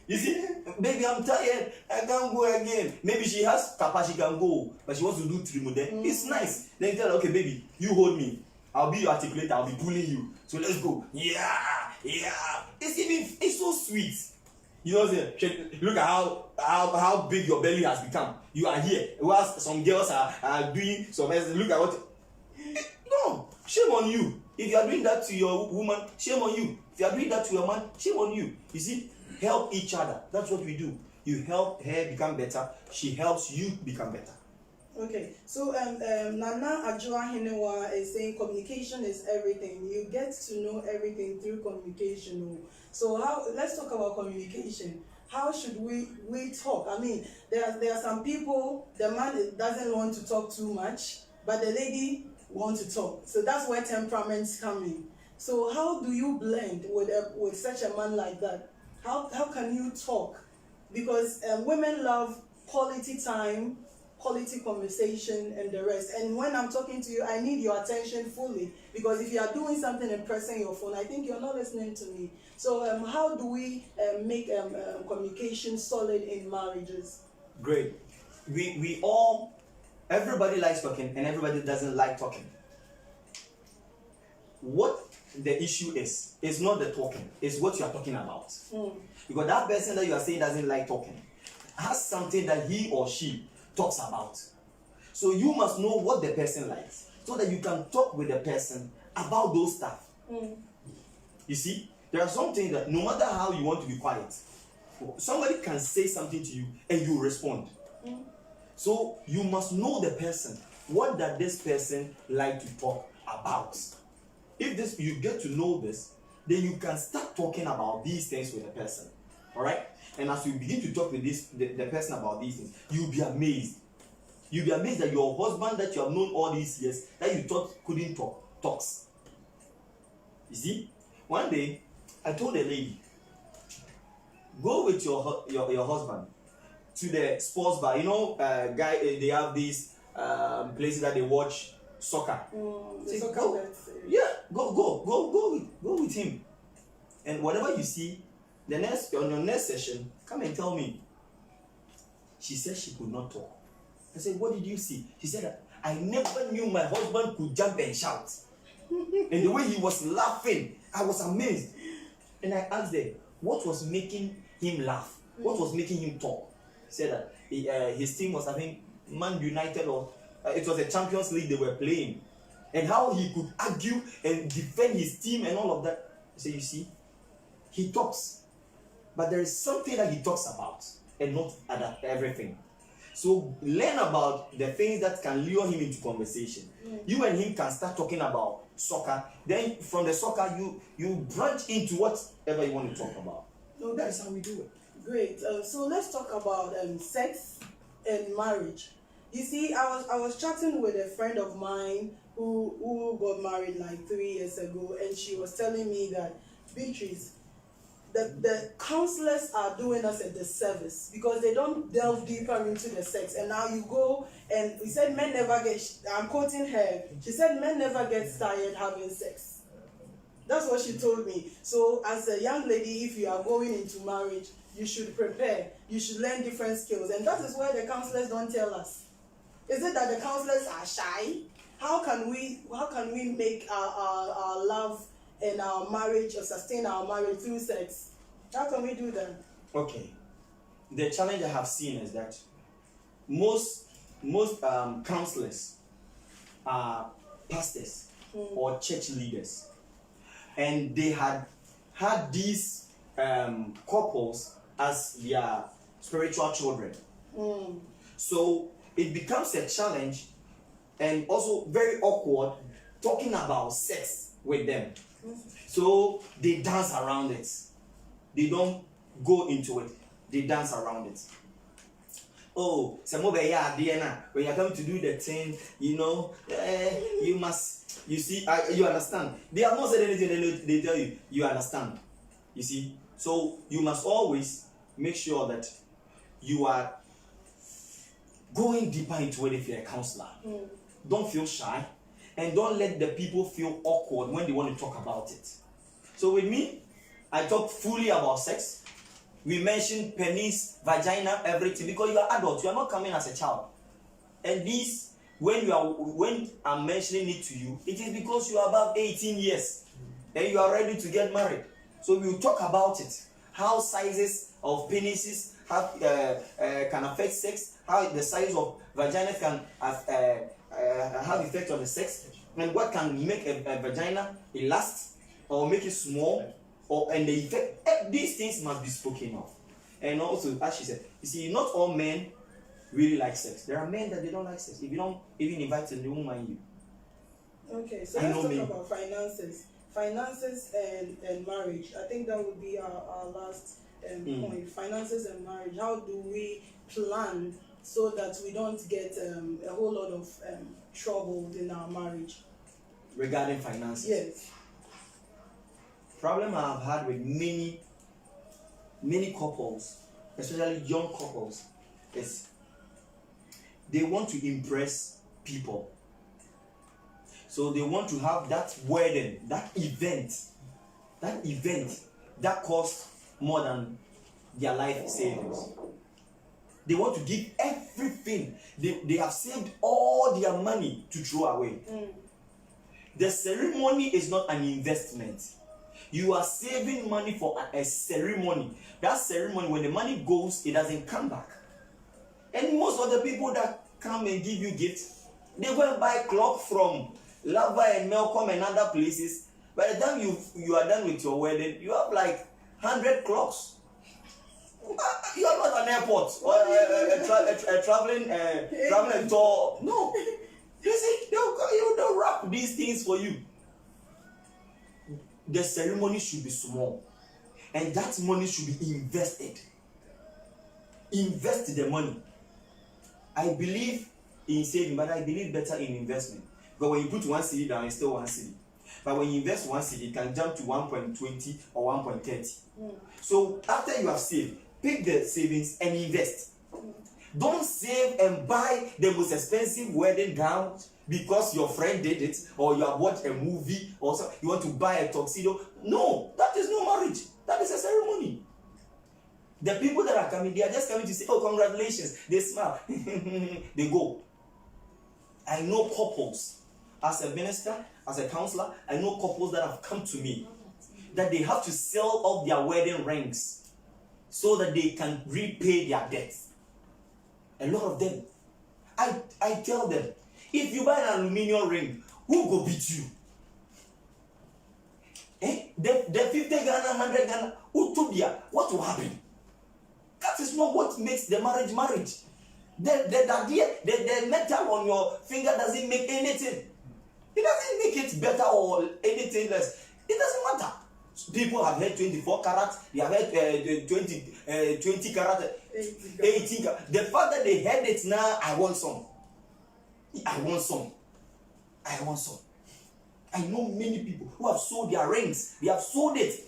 You see, baby, I'm tired. I can't go again. Maybe she has capacity, she can go, but she wants to do trim. Then it's nice. Then you tell her, okay, baby, you hold me. I'll be your articulator. I'll be pulling you. So let's go. Yeah. It's so sweet. You know what I'm saying? Look at how big your belly has become. You are here. Whilst some girls are doing some. Look at what. No, shame on you. If you are doing that to your woman, shame on you. If you are doing that to your man, shame on you. You see, help each other. That's what we do. You help her become better. She helps you become better. Okay, so Nana Ajua Hinewa is saying communication is everything. You get to know everything through communication. So let's talk about communication. How should we talk? I mean, there are some people, the man doesn't want to talk too much, but the lady wants to talk. So that's where temperaments come in. So how do you blend with such a man like that? How can you talk? Because women love quality time, quality conversation, and the rest. And when I'm talking to you, I need your attention fully, because if you are doing something and pressing your phone, I think you're not listening to me. So how do we make communication solid in marriages? Great. Everybody likes talking and everybody doesn't like talking. What the issue is not the talking, it's what you are talking about. Because that person that you are saying doesn't like talking has something that he or she talks about. So you must know what the person likes so that you can talk with the person about those stuff. You see, there are some things that no matter how you want to be quiet, somebody can say something to you and you respond. So you must know the person. What does this person like to talk about? If this you get to know this, then you can start talking about these things with the person. All right? And as you begin to talk with the person about these things, you'll be amazed. You'll be amazed that your husband that you have known all these years, that you thought couldn't talk, talks. You see? One day, I told a lady, go with your husband to the sports bar. You know, they have these places that they watch soccer. The soccer go, yeah, go with him. And whatever you see, on your next session, come and tell me. She said she could not talk. I said, what did you see? She said, I never knew my husband could jump and shout. And the way he was laughing, I was amazed. And I asked her, what was making him laugh? What was making him talk? He said that his team was having Man United, or it was a Champions League they were playing. And how he could argue and defend his team and all of that. I said, you see, he talks. But there is something that he talks about and not everything. So learn about the things that can lure him into conversation. You and him can start talking about soccer. Then from the soccer, you branch into whatever you want to talk about. No, that is how we do it. Great. So let's talk about sex and marriage. You see, I was chatting with a friend of mine who got married like 3 years ago, and she was telling me that, Beatrice, the counselors are doing us a disservice because they don't delve deeper into the sex. And now you go and we said men never get, I'm quoting her, she said men never get tired having sex. That's what she told me. So as a young lady, if you are going into marriage, you should prepare. You should learn different skills. And that is where the counselors don't tell us. Is it that the counselors are shy? How can we make our love and our marriage, or sustain our marriage through sex? How can we do that? Okay. The challenge I have seen is that most counselors are pastors or church leaders, and they had these couples as their spiritual children. So it becomes a challenge and also very awkward talking about sex with them. So they dance around it. They don't go into it. They dance around it. Oh, when you're coming to do the thing, you must, you see, you understand. They have not said anything, they tell you, you understand. You see? So you must always make sure that you are going deeper into it if you're a counselor. Don't feel shy. And don't let the people feel awkward when they want to talk about it. So with me, I talk fully about sex. We mention penis, vagina, everything, because you are adults. You are not coming as a child. And this, when I'm mentioning it to you, it is because you are above 18 years and you are ready to get married. So we will talk about it. How sizes of penises can affect sex. How the size of vagina can have effect on the sex, and what can make a vagina elast or make it small, and the effect. These things must be spoken of. And also, as she said, you see, not all men really like sex. There are men that they don't like sex. If you don't even invite them, they won't mind you. Okay, so let's talk about finances and marriage. I think that would be our last point. Finances and marriage. How do we plan so that we don't get a whole lot of trouble in our marriage? Regarding finances? Yes. Problem I've had with many couples, especially young couples, is they want to impress people. So they want to have that wedding, that event that costs more than their life savings. They want to give everything. They have saved all their money to throw away. The ceremony is not an investment. You are saving money for a ceremony. That ceremony, when the money goes, it doesn't come back. And most of the people that come and give you gifts. They go and buy clock from Lava and Melcom and other places. By the time you are done with your wedding, you have like 100 clocks. You are not an airport or a traveling tour. No. You see, they'll wrap these things for you. The ceremony should be small. And that money should be invested. Invest the money. I believe in saving, but I believe better in investment. But when you put 1 cedi down, it's still 1 cedi. But when you invest 1 cedi, it can jump to 1.20 or 1.30. So after you have saved, pick the savings and invest. Don't save and buy the most expensive wedding gown because your friend did it, or you have watched a movie, or so you want to buy a tuxedo. No, that is no marriage. That is a ceremony. The people that are coming, they are just coming to say, oh, congratulations. They smile. They go. I know couples, as a minister, as a counselor, I know couples that have come to me that they have to sell off their wedding rings so that they can repay their debts. A lot of them. I tell them, if you buy an aluminium ring, who go beat you? The 50 Ghana, 100 Ghana, what will happen? That is not what makes the marriage. The metal on your finger doesn't make anything. It doesn't make it better or anything less. It doesn't matter. People have heard 24 carats, they have heard 20 carats, 18 carats. The fact that they heard it now, I want some. I know many people who have sold their rings. They have sold it.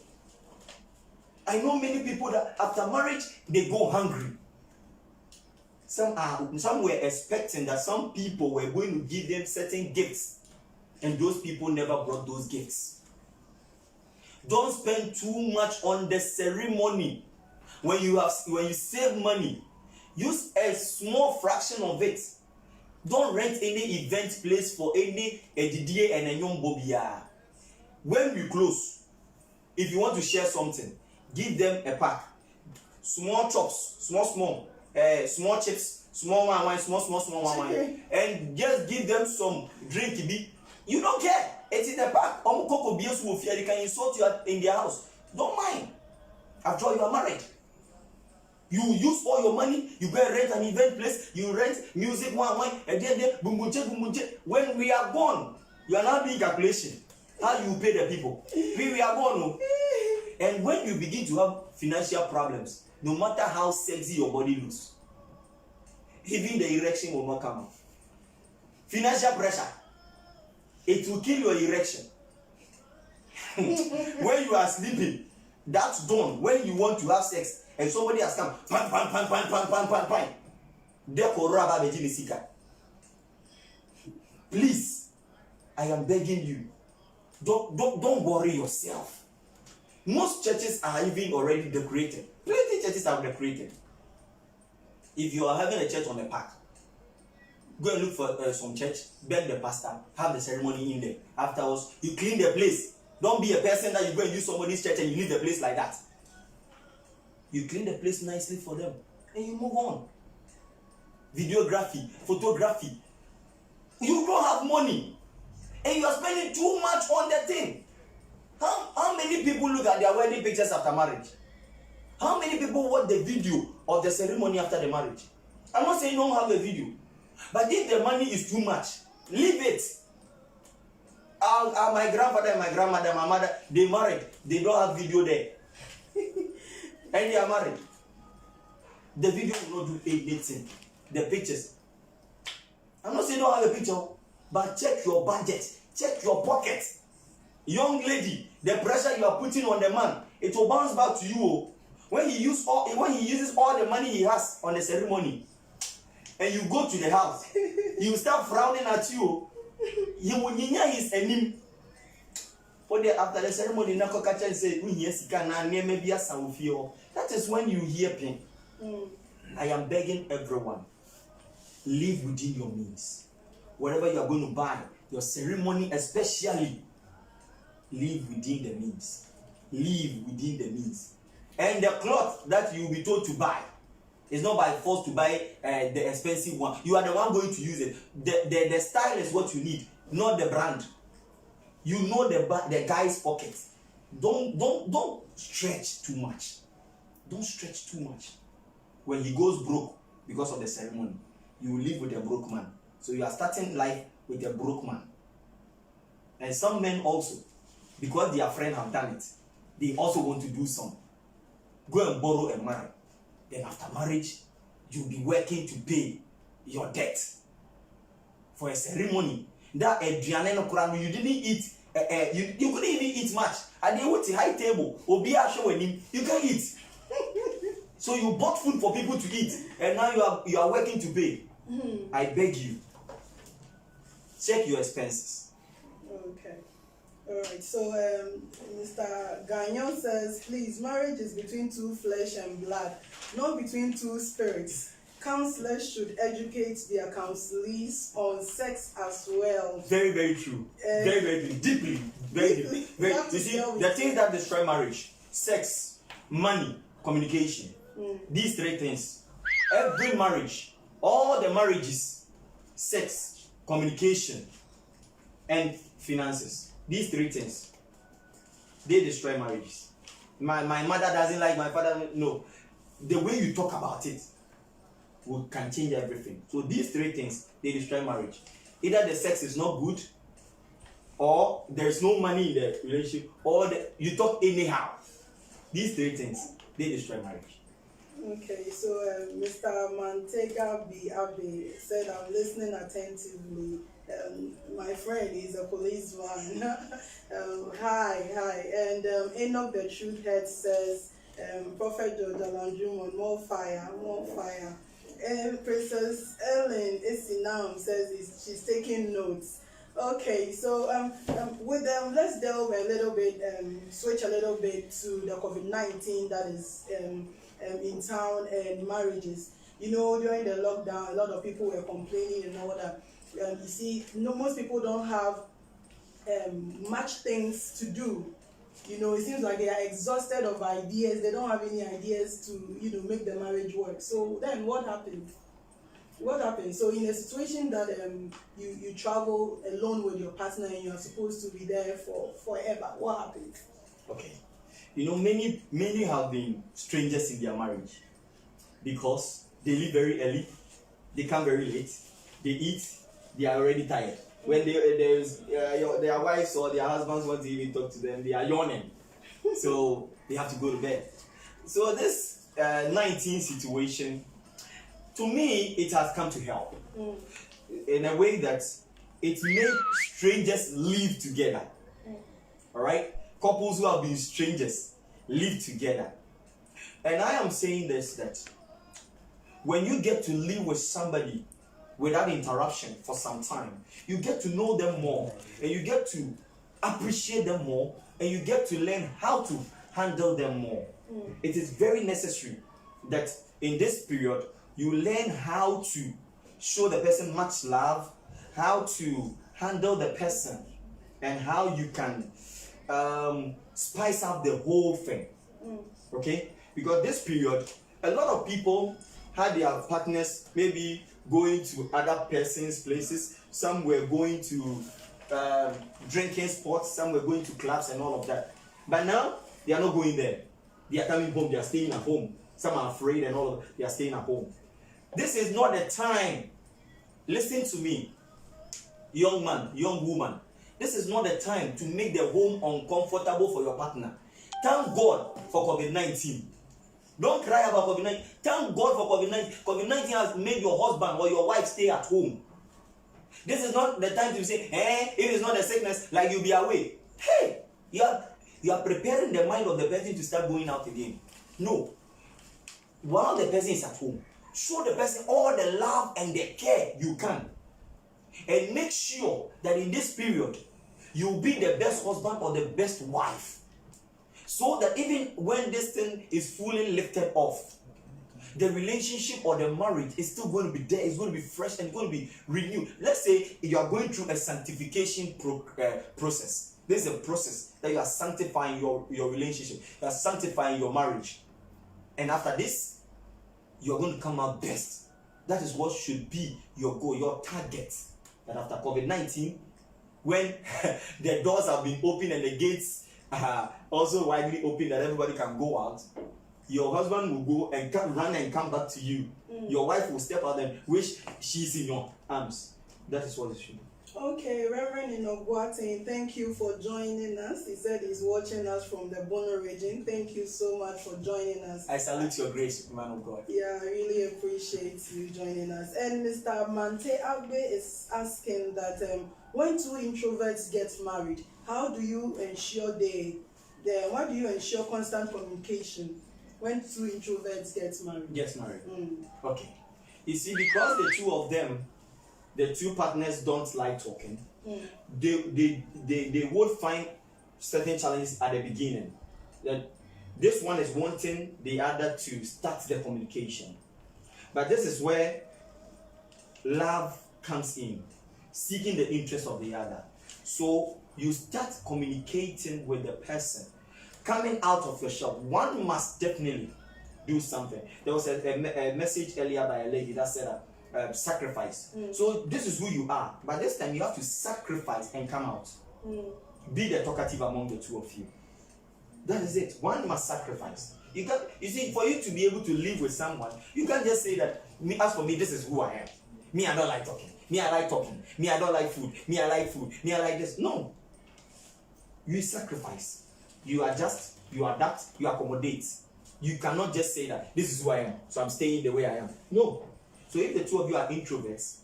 I know many people that after marriage, they go hungry. Some were expecting that some people were going to give them certain gifts. And those people never brought those gifts. Don't spend too much on the ceremony. When you save money, use a small fraction of it. Don't rent any event place for any Didier and a young Bobia. When we close, if you want to share something, give them a pack. Small chops, small chips, small wine, small wine, and just give them some drink. You don't care. It's in the pack. They can insult you in their house. Don't mind. After all, you are married. You use all your money, you go and rent an event place, you rent music, wine, and then when we are gone, you are now doing calculation. How you pay the people. We are gone. And when you begin to have financial problems, no matter how sexy your body looks, even the erection will not come out. Financial pressure, it will kill your erection. When you are sleeping, that's done. When you want to have sex, and somebody has come, pan. Please, I am begging you, don't worry yourself. Most churches are even already decorated. Plenty churches are decorated. If you are having a church on a park, go and look for some church, beg the pastor, have the ceremony in there. Afterwards, you clean the place. Don't be a person that you go and use somebody's church and you leave the place like that. You clean the place nicely for them and you move on. Videography, photography. You don't have money and you are spending too much on the thing. How many people look at their wedding pictures after marriage? How many people watch the video of the ceremony after the marriage? I'm not saying don't have a video, but if the money is too much, leave it. My grandfather and my grandmother, my mother, they married. They don't have video there. And they are married. The video will not do anything. The pictures. I'm not saying don't have a picture, but check your budget. Check your pocket. Young lady, the pressure you are putting on the man, it will bounce back to you. When he uses all the money he has on the ceremony, and you go to the house, he will start frowning at you. He will ninya his enemy. After the ceremony, Nakokacha say, that is when you hear pain. I am begging everyone, live within your means. Whatever you are going to buy, your ceremony especially, live within the means. Live within the means. And the cloth that you will be told to buy, It's not by force to buy the expensive one. You are the one going to use it. The style is what you need, not the brand. You know the guy's pocket. Don't stretch too much. Don't stretch too much. When he goes broke because of the ceremony, you will live with a broke man. So you are starting life with a broke man. And some men also, because their friend have done it, they also want to do some. Go and borrow and marry. Then after marriage, you'll be working to pay your debt for a ceremony. That Adriana no you didn't eat. You couldn't even eat much. And they went to high table. Obia show him. You can eat. So you bought food for people to eat, and now you are working to pay. I beg you, check your expenses. Okay. All right. So Mr. Gagnon says, please, marriage is between two flesh and blood, not between two spirits. Counselors should educate their counselees on sex as well. Very, very true. Very, very true. Deeply. Very deeply. You see, the things that destroy marriage: sex, money, communication. These three things. Every marriage, all the marriages, sex, communication, and finances. These three things, they destroy marriages. My mother doesn't like my father. No. The way you talk about it can change everything. So these three things, they destroy marriage. Either the sex is not good, or there is no money in the relationship, or you talk anyhow. These three things, they destroy marriage. Okay, so Mr. Mantega B. Abe said, I'm listening attentively. My friend is a policeman. Hi. And Enoch the Truth Head says, Prophet Jodalanjum, more fire. And Princess Ellen Isinam says she's taking notes. Okay, so with them, let's delve a little bit, switch a little bit to the COVID-19 that is in town and marriages. You know, during the lockdown, a lot of people were complaining and all that. You see, most people don't have much things to do. You know, it seems like they are exhausted of ideas. They don't have any ideas to, make the marriage work. So then what happens? So in a situation that you travel alone with your partner and you are supposed to be there for forever, what happens? Okay. You know, many have been strangers in their marriage because they leave very early, they come very late, they eat, they are already tired. When their wives or their husbands want to even talk to them, they are yawning. So they have to go to bed. So this 19 situation, to me, it has come to help in a way that it made strangers live together. All right? Couples who have been strangers live together. And I am saying this, that when you get to live with somebody without interruption for some time, you get to know them more, and you get to appreciate them more, and you get to learn how to handle them more. It is very necessary that in this period you learn how to show the person much love, how to handle the person, and how you can spice up the whole thing. Okay? Because this period, a lot of people had their partners maybe going to other persons' places. Some were going to drinking spots, some were going to clubs and all of that. But now, they are not going there. They are coming home, they are staying at home. Some are afraid and all of that, they are staying at home. This is not the time. Listen to me, young man, young woman. This is not the time to make the home uncomfortable for your partner. Thank God for COVID-19. Don't cry about COVID-19. Thank God for COVID-19. COVID-19 has made your husband or your wife stay at home. This is not the time to say, if it's not a sickness, like you'll be away. Hey, you are preparing the mind of the person to start going out again. No. While the person is at home, show the person all the love and the care you can. And make sure that in this period, you'll be the best husband or the best wife. So that even when this thing is fully lifted off, the relationship or the marriage is still going to be there. It's going to be fresh and it's going to be renewed. Let's say you are going through a sanctification process. This is a process that you are sanctifying your relationship. You are sanctifying your marriage. And after this, you're going to come out best. That is what should be your goal, your target. That after COVID-19, when the doors have been opened and the gates are also widely open that everybody can go out, your husband will go and run and come back to you. Your wife will step out and wish she's in your arms. That is what it should be. Okay, Reverend Inogwatin, thank you for joining us. He said he's watching us from the Bono region. Thank you so much for joining us. I salute your grace, man of God. Yeah, I really appreciate you joining us. And Mr. Mante Agbe is asking that when two introverts get married, how do you ensure why do you ensure constant communication when two introverts get married? Yes, married. Okay. You see, because the two of them, the two partners don't like talking, they would find certain challenges at the beginning. That this one is wanting the other to start the communication. But this is where love comes in, seeking the interest of the other. So you start communicating with the person. Coming out of your shell, one must definitely do something. There was a message earlier by a lady that said sacrifice. So this is who you are, but this time you have to sacrifice and come out. Be the talkative among the two of you. That is it. One must sacrifice. You see, for you to be able to live with someone, you can't just say that, as for me, this is who I am. Me, I don't like talking. Me, I like talking. Me, I don't like food. Me, I like food. Me, I like this. No. You sacrifice. You adjust, you adapt, you accommodate. You cannot just say that this is who I am, so I'm staying the way I am. No. So if the two of you are introverts,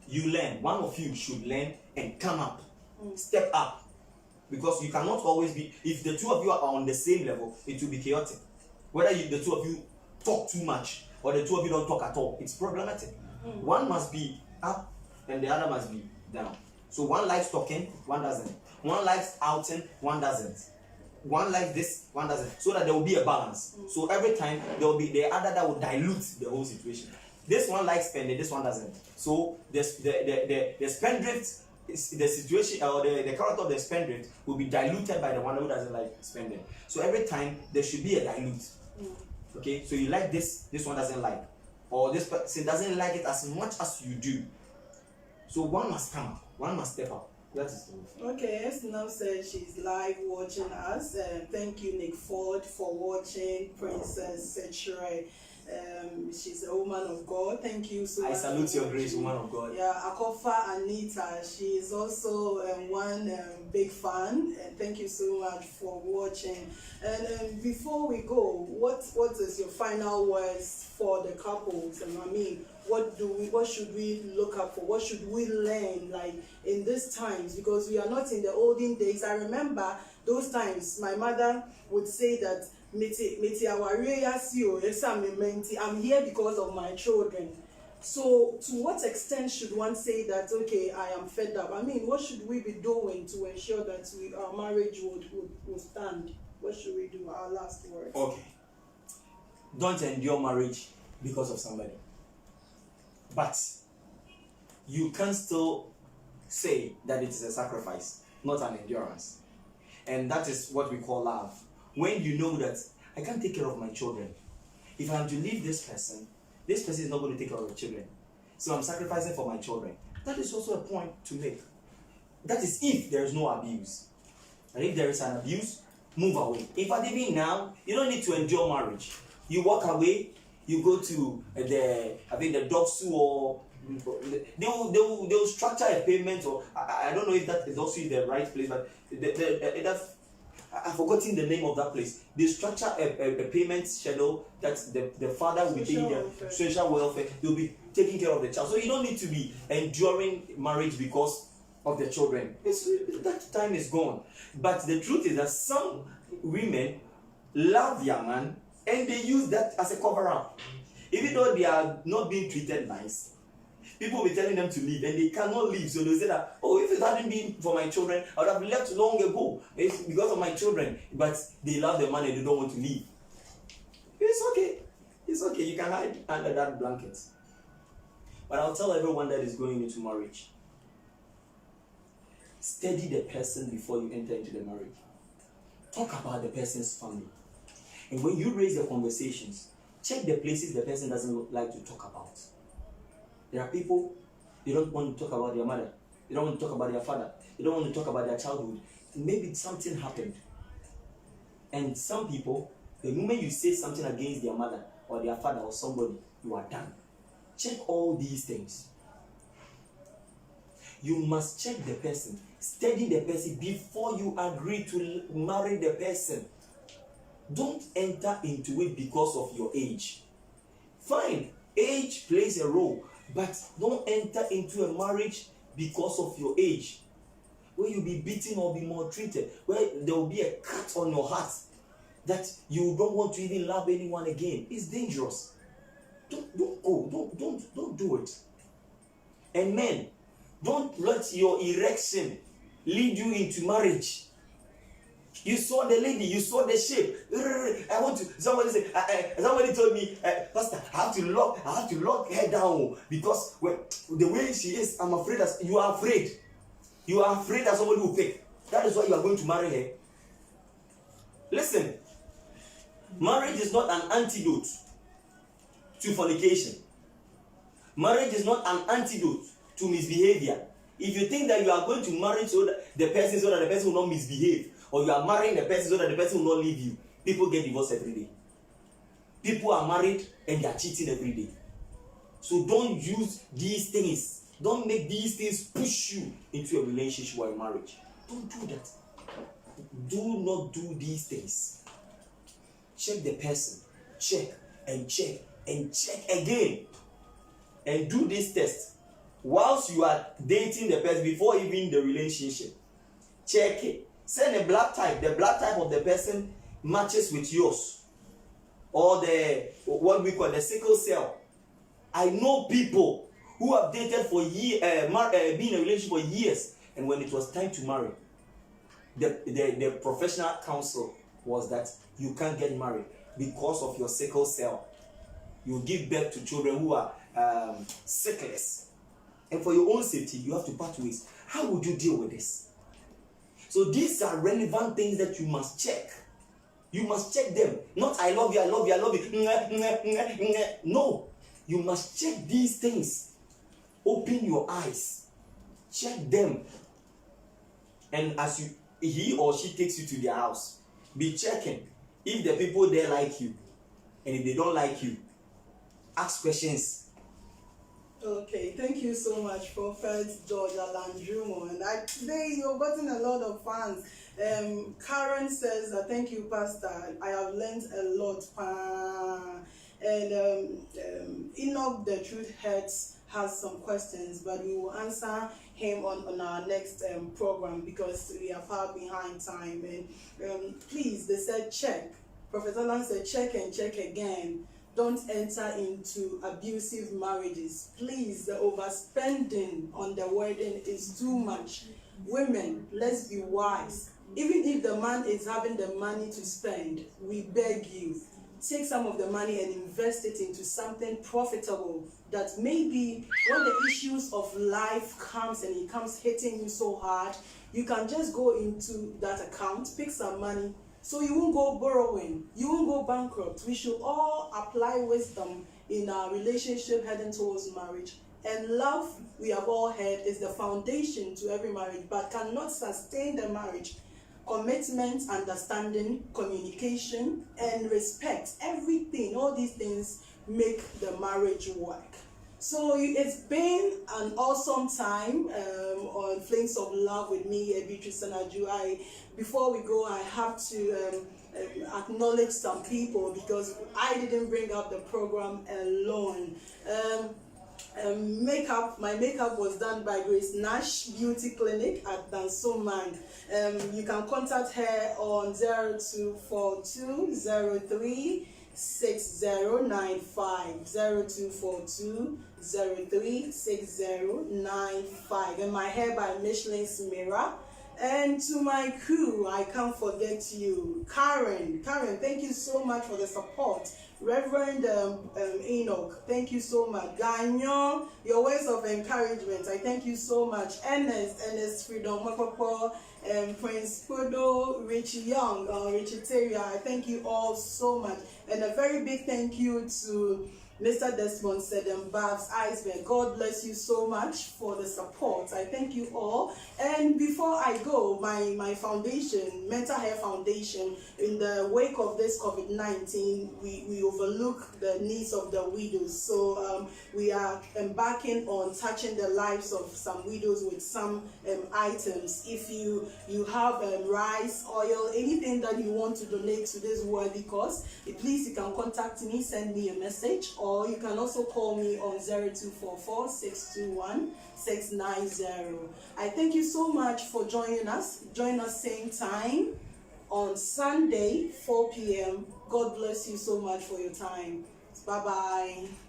you learn. One of you should learn and come up, step up. Because you cannot always be, if the two of you are on the same level, it will be chaotic. Whether the two of you talk too much or the two of you don't talk at all, it's problematic. One must be up and the other must be down. So one likes talking, one doesn't. One likes outing, one doesn't. One likes this, one doesn't. So that there will be a balance. So every time there will be the other that will dilute the whole situation. This one likes spending, this one doesn't. So the spendthrift, the situation or the character of the spendthrift will be diluted by the one who doesn't like spending. So every time there should be a dilute. Okay, so you like this one doesn't like, or this person doesn't like it as much as you do. So one must come up, one must step up. That is okay. Esnam said she's live watching us. Thank you, Nick Ford, for watching. Princess Sechirai. She's a woman of God. Thank you so much. I salute your grace, woman of God. Yeah, Akofa Anita. She is also one big fan. And thank you so much for watching. And before we go, what is your final words for the couples? And I mean, what should we look up for? What should we learn like in these times? Because we are not in the olden days. I remember those times my mother would say that I'm here because of my children. So to what extent should one say that, okay, I am fed up? I mean, what should we be doing to ensure that our marriage would stand? What should we do? Our last words. okay. Don't endure marriage because of somebody. But you can still say that it is a sacrifice, not an endurance. And that is what we call love. When you know that I can't take care of my children. If I am to leave this person is not going to take care of the children. So I'm sacrificing for my children. That is also a point to make. That is if there is no abuse. And if there is an abuse, move away. In fact, even now, you don't need to endure marriage. You walk away, you go to the dog zoo, or they will structure a payment, or I don't know if that is also the right place, but I've forgotten the name of that place. They structure a payment schedule that the father will be taking the social welfare. They'll be taking care of the child. So you don't need to be enduring marriage because of the children. That time is gone. But the truth is that some women love their man and they use that as a cover-up. Even though they are not being treated nice, people will be telling them to leave and they cannot leave. So they say that, oh, if it hadn't been for my children, I would have left long ago. It's because of my children. But they love the man and they don't want to leave. It's okay. It's okay. You can hide under that blanket. But I'll tell everyone that is going into marriage, study the person before you enter into the marriage. Talk about the person's family. And when you raise the conversations, check the places the person doesn't like to talk about. There are people, they don't want to talk about their mother, they don't want to talk about their father, they don't want to talk about their childhood. Maybe something happened. And some people, the moment you say something against their mother or their father or somebody, you are done. Check all these things. You must check the person, study the person before you agree to marry the person. Don't enter into it because of your age. Fine, age plays a role, but don't enter into a marriage because of your age, where you'll be beaten or be maltreated, where there will be a cut on your heart that you don't want to even love anyone again. It's dangerous. Don't do it. And men, don't let your erection lead you into marriage. You saw the lady, you saw the shape. I want to. Somebody told me, Pastor, I have to lock her down because the way she is, I'm afraid that you are afraid. You are afraid that somebody will pick. That is why you are going to marry her. Listen, marriage is not an antidote to fornication. Marriage is not an antidote to misbehavior. If you think that you are going to marry so that the person will not misbehave, or you are marrying the person so that the person will not leave you, people get divorced every day. People are married and they are cheating every day. So don't use these things. Don't make these things push you into a relationship or a marriage. Don't do that. Do not do these things. Check the person. Check and check and check again. And do this test whilst you are dating the person before even the relationship. Check it. Send a blood type. The blood type of the person matches with yours, or the what we call the sickle cell. I know people who have dated for years, been in a relationship for years, and when it was time to marry, the professional counsel was that you can't get married because of your sickle cell. You give birth to children who are sickless, and for your own safety, you have to part ways. How would you deal with this? So these are relevant things that you must check. You must check them. Not I love you, I love you, I love you. No. You must check these things. Open your eyes. Check them. And as he or she takes you to their house, be checking if the people there like you. And if they don't like you, ask questions. Okay, thank you so much, Prophet George Alandrumo. And today you've gotten a lot of fans. Karen says that thank you, Pastor. I have learned a lot. And Enoch, the Truth Hurts, has some questions, but we will answer him on our next program because we are far behind time. And please, they said check. Prophet Alan said check and check again. Don't enter into abusive marriages. Please, the overspending on the wedding is too much. Women, let's be wise. Even if the man is having the money to spend, we beg you, take some of the money and invest it into something profitable that maybe when the issues of life comes and it comes hitting you so hard, you can just go into that account, pick some money, so you won't go borrowing, you won't go bankrupt. We should all apply wisdom in our relationship heading towards marriage. And love, we have all heard, is the foundation to every marriage, but cannot sustain the marriage. Commitment, understanding, communication, and respect, everything, all these things make the marriage work. So it's been an awesome time on Flames of Love with me, Beatrice Senadju. Before we go, I have to acknowledge some people because I didn't bring up the program alone. My makeup was done by Grace Nash Beauty Clinic at Dansoman. You can contact her on 0242 03 6095 0242 03 6095. And my hair by Michelin's Mirror. And to my crew, I can't forget you, Karen, thank you so much for the support. Reverend Enoch, thank you so much. Ganyo, your words of encouragement, I thank you so much. Ernest Freedom, Prince Podo, you, Richie Young, Richie Terrier. I thank you all so much. And a very big thank you to Mr. Desmond Sedem Babs Iceberg. God bless you so much for the support. I thank you all. And before I go, my foundation, Mental Health Foundation, in the wake of this COVID-19, we overlook the needs of the widows. So we are embarking on touching the lives of some widows with some items. If you have rice, oil, anything that you want to donate to this worthy cause, please, you can contact me, send me a message, or you can also call me on 0244 621 690. I thank you so much for joining us. Join us same time on Sunday, 4 p.m. God bless you so much for your time. Bye-bye.